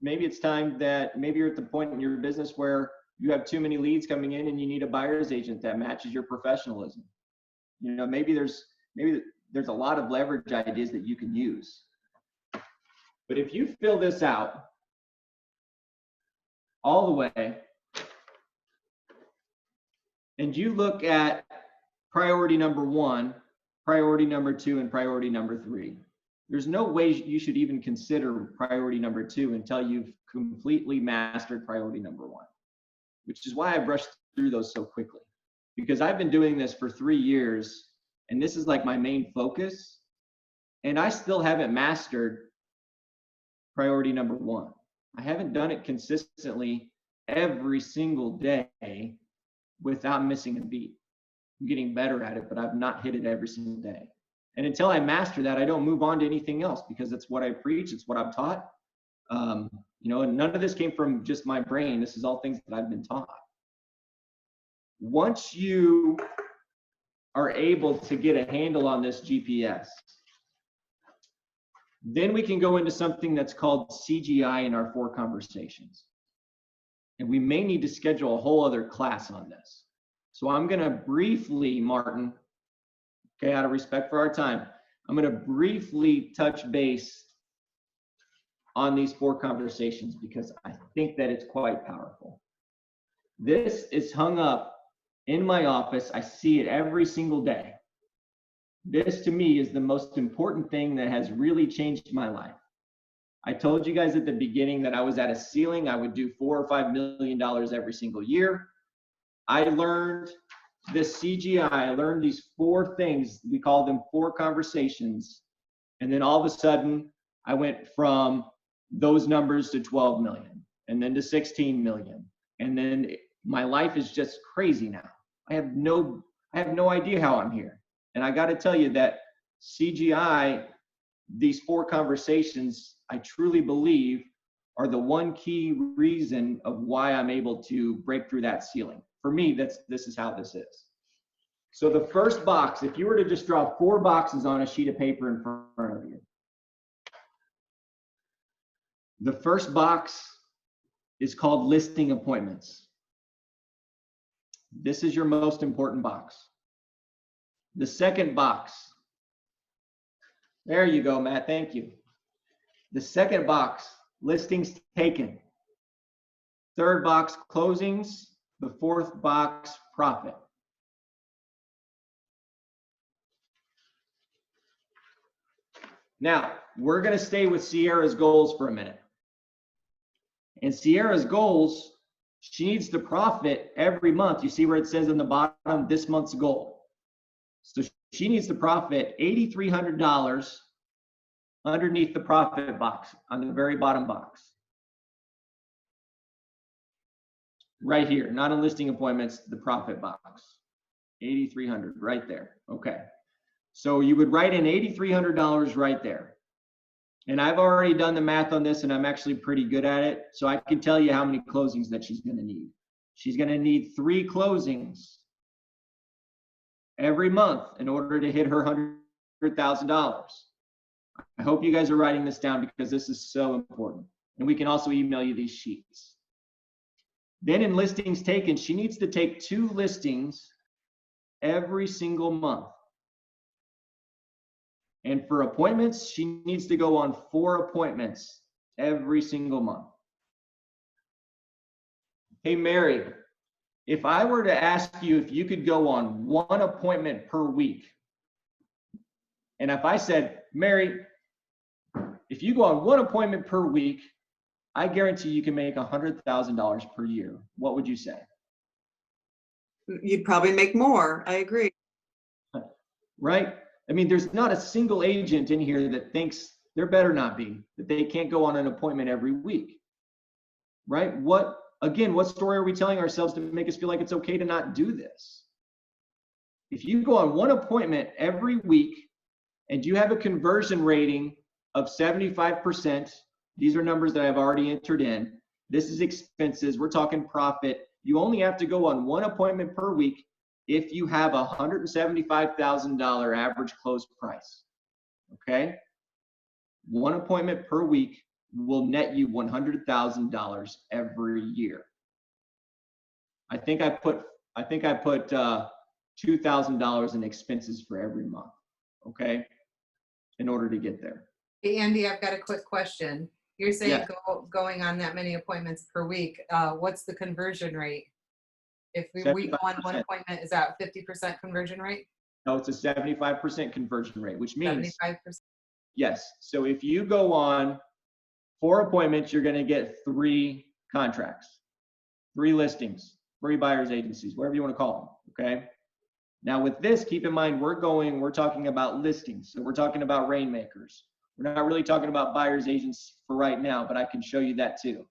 Maybe it's time that maybe you're at the point in your business where you have too many leads coming in and you need a buyer's agent that matches your professionalism. Maybe there's a lot of leverage ideas that you can use. But if you fill this out all the way and you look at priority number 1, priority number 2, and priority number 3, there's no way you should even consider priority number 2 until you've completely mastered priority number 1, which is why I brushed through those so quickly, because I've been doing this for 3 years and this is like my main focus, and I still haven't mastered priority number 1. I haven't done it consistently every single day without missing a beat. I'm getting better at it, but I've not hit it every single day. And until I master that, I don't move on to anything else, because it's what I preach, it's what I'm taught. And none of this came from just my brain. This is all things that I've been taught. Once you are able to get a handle on this GPS, then we can go into something that's called CGI in our 4 conversations. And we may need to schedule a whole other class on this. So I'm going to briefly, Martin, okay, out of respect for our time, I'm going to briefly touch base on these 4 conversations because I think that it's quite powerful. This is hung up in my office. I see it every single day. This to me is the most important thing that has really changed my life. I told you guys at the beginning that I was at a ceiling. I would do $4 or $5 million every single year. I learned this CGI. I learned these 4 things. We call them 4 conversations. And then all of a sudden, I went from those numbers to 12 million, and then to 16 million. And then my life is just crazy now. I have no idea how I'm here. And I got to tell you that CGI, these 4 conversations, I truly believe are the one key reason of why I'm able to break through that ceiling. For me, this is how this is. So the first box, if you were to just draw 4 boxes on a sheet of paper in front of you, the first box is called listing appointments. This is your most important box. The second box, there you go, Matt, thank you. The second box, listings taken. Third box, closings. The fourth box, profit. Now, we're going to stay with Sierra's goals for a minute. And Sierra's goals, she needs to profit every month. You see where it says on the bottom, this month's goal. So she needs to profit $8,300 underneath the profit box, on the very bottom box. Right here, not in listing appointments, the profit box. $8,300 right there. Okay. So you would write in $8,300 right there. And I've already done the math on this, and I'm actually pretty good at it. So I can tell you how many closings that she's going to need. She's going to need 3 closings every month in order to hit her $100,000. I hope you guys are writing this down because this is so important. And we can also email you these sheets. Then in listings taken, she needs to take 2 listings every single month. And for appointments, she needs to go on 4 appointments every single month. Hey, Mary, if I were to ask you if you could go on 1 appointment per week, and if I said, Mary, if you go on 1 appointment per week, I guarantee you can make $100,000 per year, what would you say? You'd probably make more. I agree. Right? I mean, there's not a single agent in here that thinks, there better not be, that they can't go on an appointment every week. Right? What story are we telling ourselves to make us feel like it's okay to not do this? If you go on 1 appointment every week and you have a conversion rating of 75%, these are numbers that I've already entered in. This is expenses. We're talking profit. You only have to go on 1 appointment per week if you have a $175,000 average close price. Okay? 1 appointment per week will net you $100,000 every year. I think I put $2,000 in expenses for every month. Okay? In order to get there. Hey, Andy, I've got a quick question. You're saying Yeah. going on that many appointments per week. What's the conversion rate? If we go on 1 appointment, is that 50% conversion rate? No, it's a 75% conversion rate, which means 75%. yes. So if you go on 4 appointments, you're going to get 3 contracts, 3 listings, 3 buyers agencies, whatever you want to call them. Okay. Now with this, keep in mind, we're talking about listings. So we're talking about rainmakers. We're not really talking about buyers agents for right now, but I can show you that too.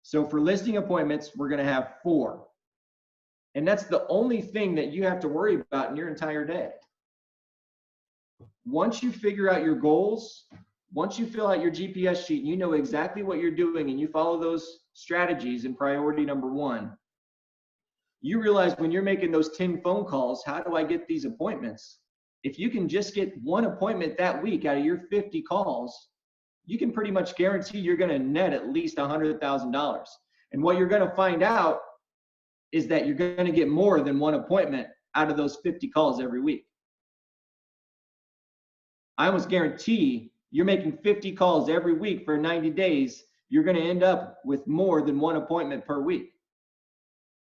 So for listing appointments, we're going to have 4. And that's the only thing that you have to worry about in your entire day. Once you figure out your goals, once you fill out your GPS sheet and you know exactly what you're doing and you follow those strategies in priority number 1, you realize when you're making those 10 phone calls, how do I get these appointments? If you can just get 1 appointment that week out of your 50 calls, you can pretty much guarantee you're going to net at least $100,000. And what you're going to find out is that you're going to get more than 1 appointment out of those 50 calls every week. I almost guarantee you're making 50 calls every week for 90 days, you're going to end up with more than 1 appointment per week.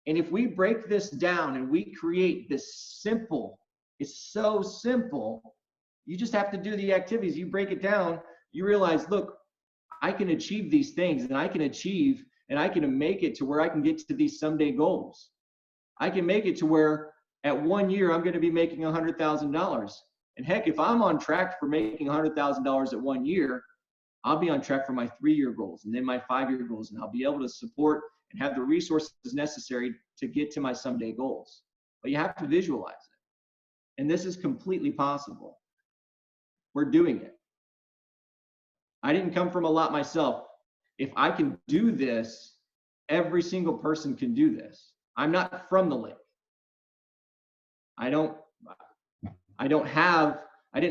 And if we break this down and we create this simple, it's so simple, you just have to do the activities. You break it down, you realize, look, I can achieve these things, and I can make it to where I can get to these someday goals. I can make it to where at 1 year, I'm going to be making $100,000. And heck, if I'm on track for making $100,000 at 1 year, I'll be on track for my 3-year goals and then my 5-year goals. And I'll be able to support and have the resources necessary to get to my someday goals. But you have to visualize it. And this is completely possible. We're doing it. I didn't come from a lot myself. If I can do this, every single person can do this. I'm not from the lake. I didn't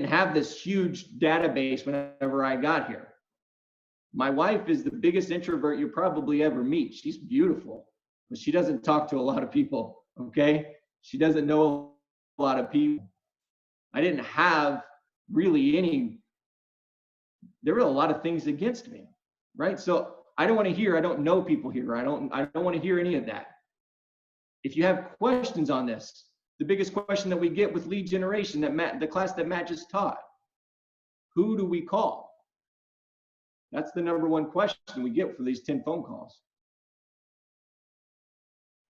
have this huge database whenever I got here. My wife is the biggest introvert you probably ever meet. She's beautiful, but she doesn't talk to a lot of people, okay? She doesn't know a lot of people. I didn't have really there were a lot of things against me, right? So I don't want to hear, I don't know people here. I don't want to hear any of that. If you have questions on this, the biggest question that we get with lead generation, the class that Matt just taught, who do we call? That's the number one question we get for these 10 phone calls.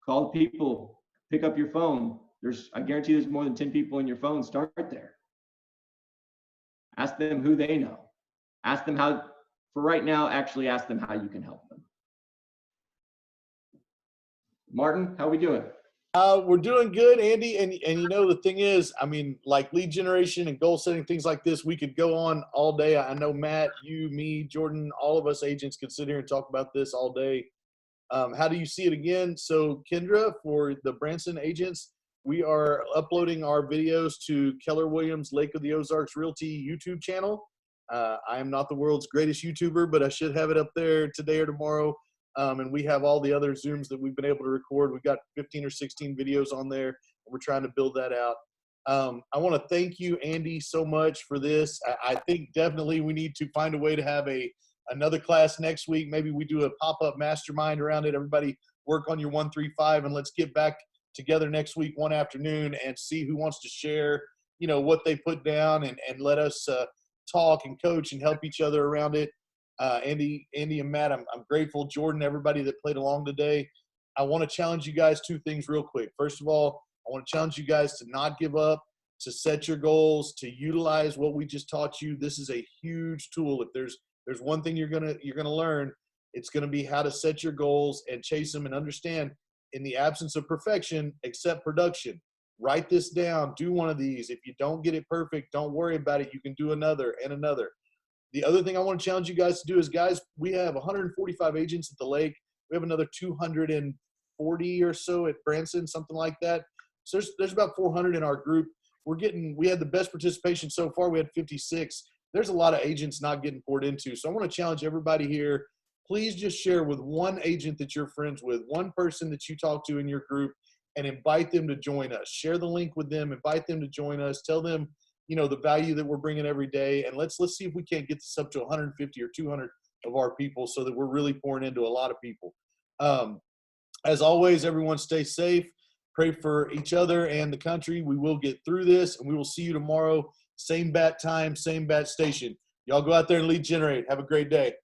Call the people, pick up your phone. I guarantee there's more than 10 people in your phone. Start there. Ask them who they know. Ask them how, for right now, actually ask them how you can help them. Martin, how are we doing? We're doing good, Andy. And you know, the thing is, I mean, like lead generation and goal setting, things like this, we could go on all day. I know Matt, you, me, Jordan, all of us agents could sit here and talk about this all day. How do you see it again? So Kendra, for the Branson agents, we are uploading our videos to Keller Williams Lake of the Ozarks Realty YouTube channel. I am not the world's greatest YouTuber, but I should have it up there today or tomorrow. And we have all the other Zooms that we've been able to record. We've got 15 or 16 videos on there, and we're trying to build that out. I want to thank you, Andy, so much for this. I think definitely we need to find a way to have another class next week. Maybe we do a pop-up mastermind around it. Everybody work on your 135, and let's get back together next week one afternoon and see who wants to share, you know, what they put down, and let us talk and coach and help each other around it. Andy and Matt, I'm grateful. Jordan, everybody that played along today. I want to challenge you guys 2 things real quick. First of all, I want to challenge you guys to not give up, to set your goals, to utilize what we just taught you. This is a huge tool. If there's one thing you're gonna learn, it's gonna be how to set your goals and chase them, and understand, in the absence of perfection, accept production. Write this down. Do one of these. If you don't get it perfect, don't worry about it. You can do another and another. The other thing I want to challenge you guys to do is, guys, we have 145 agents at the lake. We have another 240 or so at Branson, something like that. So there's about 400 in our group. We had the best participation so far. We had 56. There's a lot of agents not getting poured into. So I want to challenge everybody here. Please just share with one agent that you're friends with, one person that you talk to in your group, and invite them to join us. Share the link with them, invite them to join us. Tell them, you know, the value that we're bringing every day. And let's see if we can't get this up to 150 or 200 of our people, so that we're really pouring into a lot of people. As always, everyone stay safe. Pray for each other and the country. We will get through this, and we will see you tomorrow. Same bat time, same bat station. Y'all go out there and lead generate. Have a great day.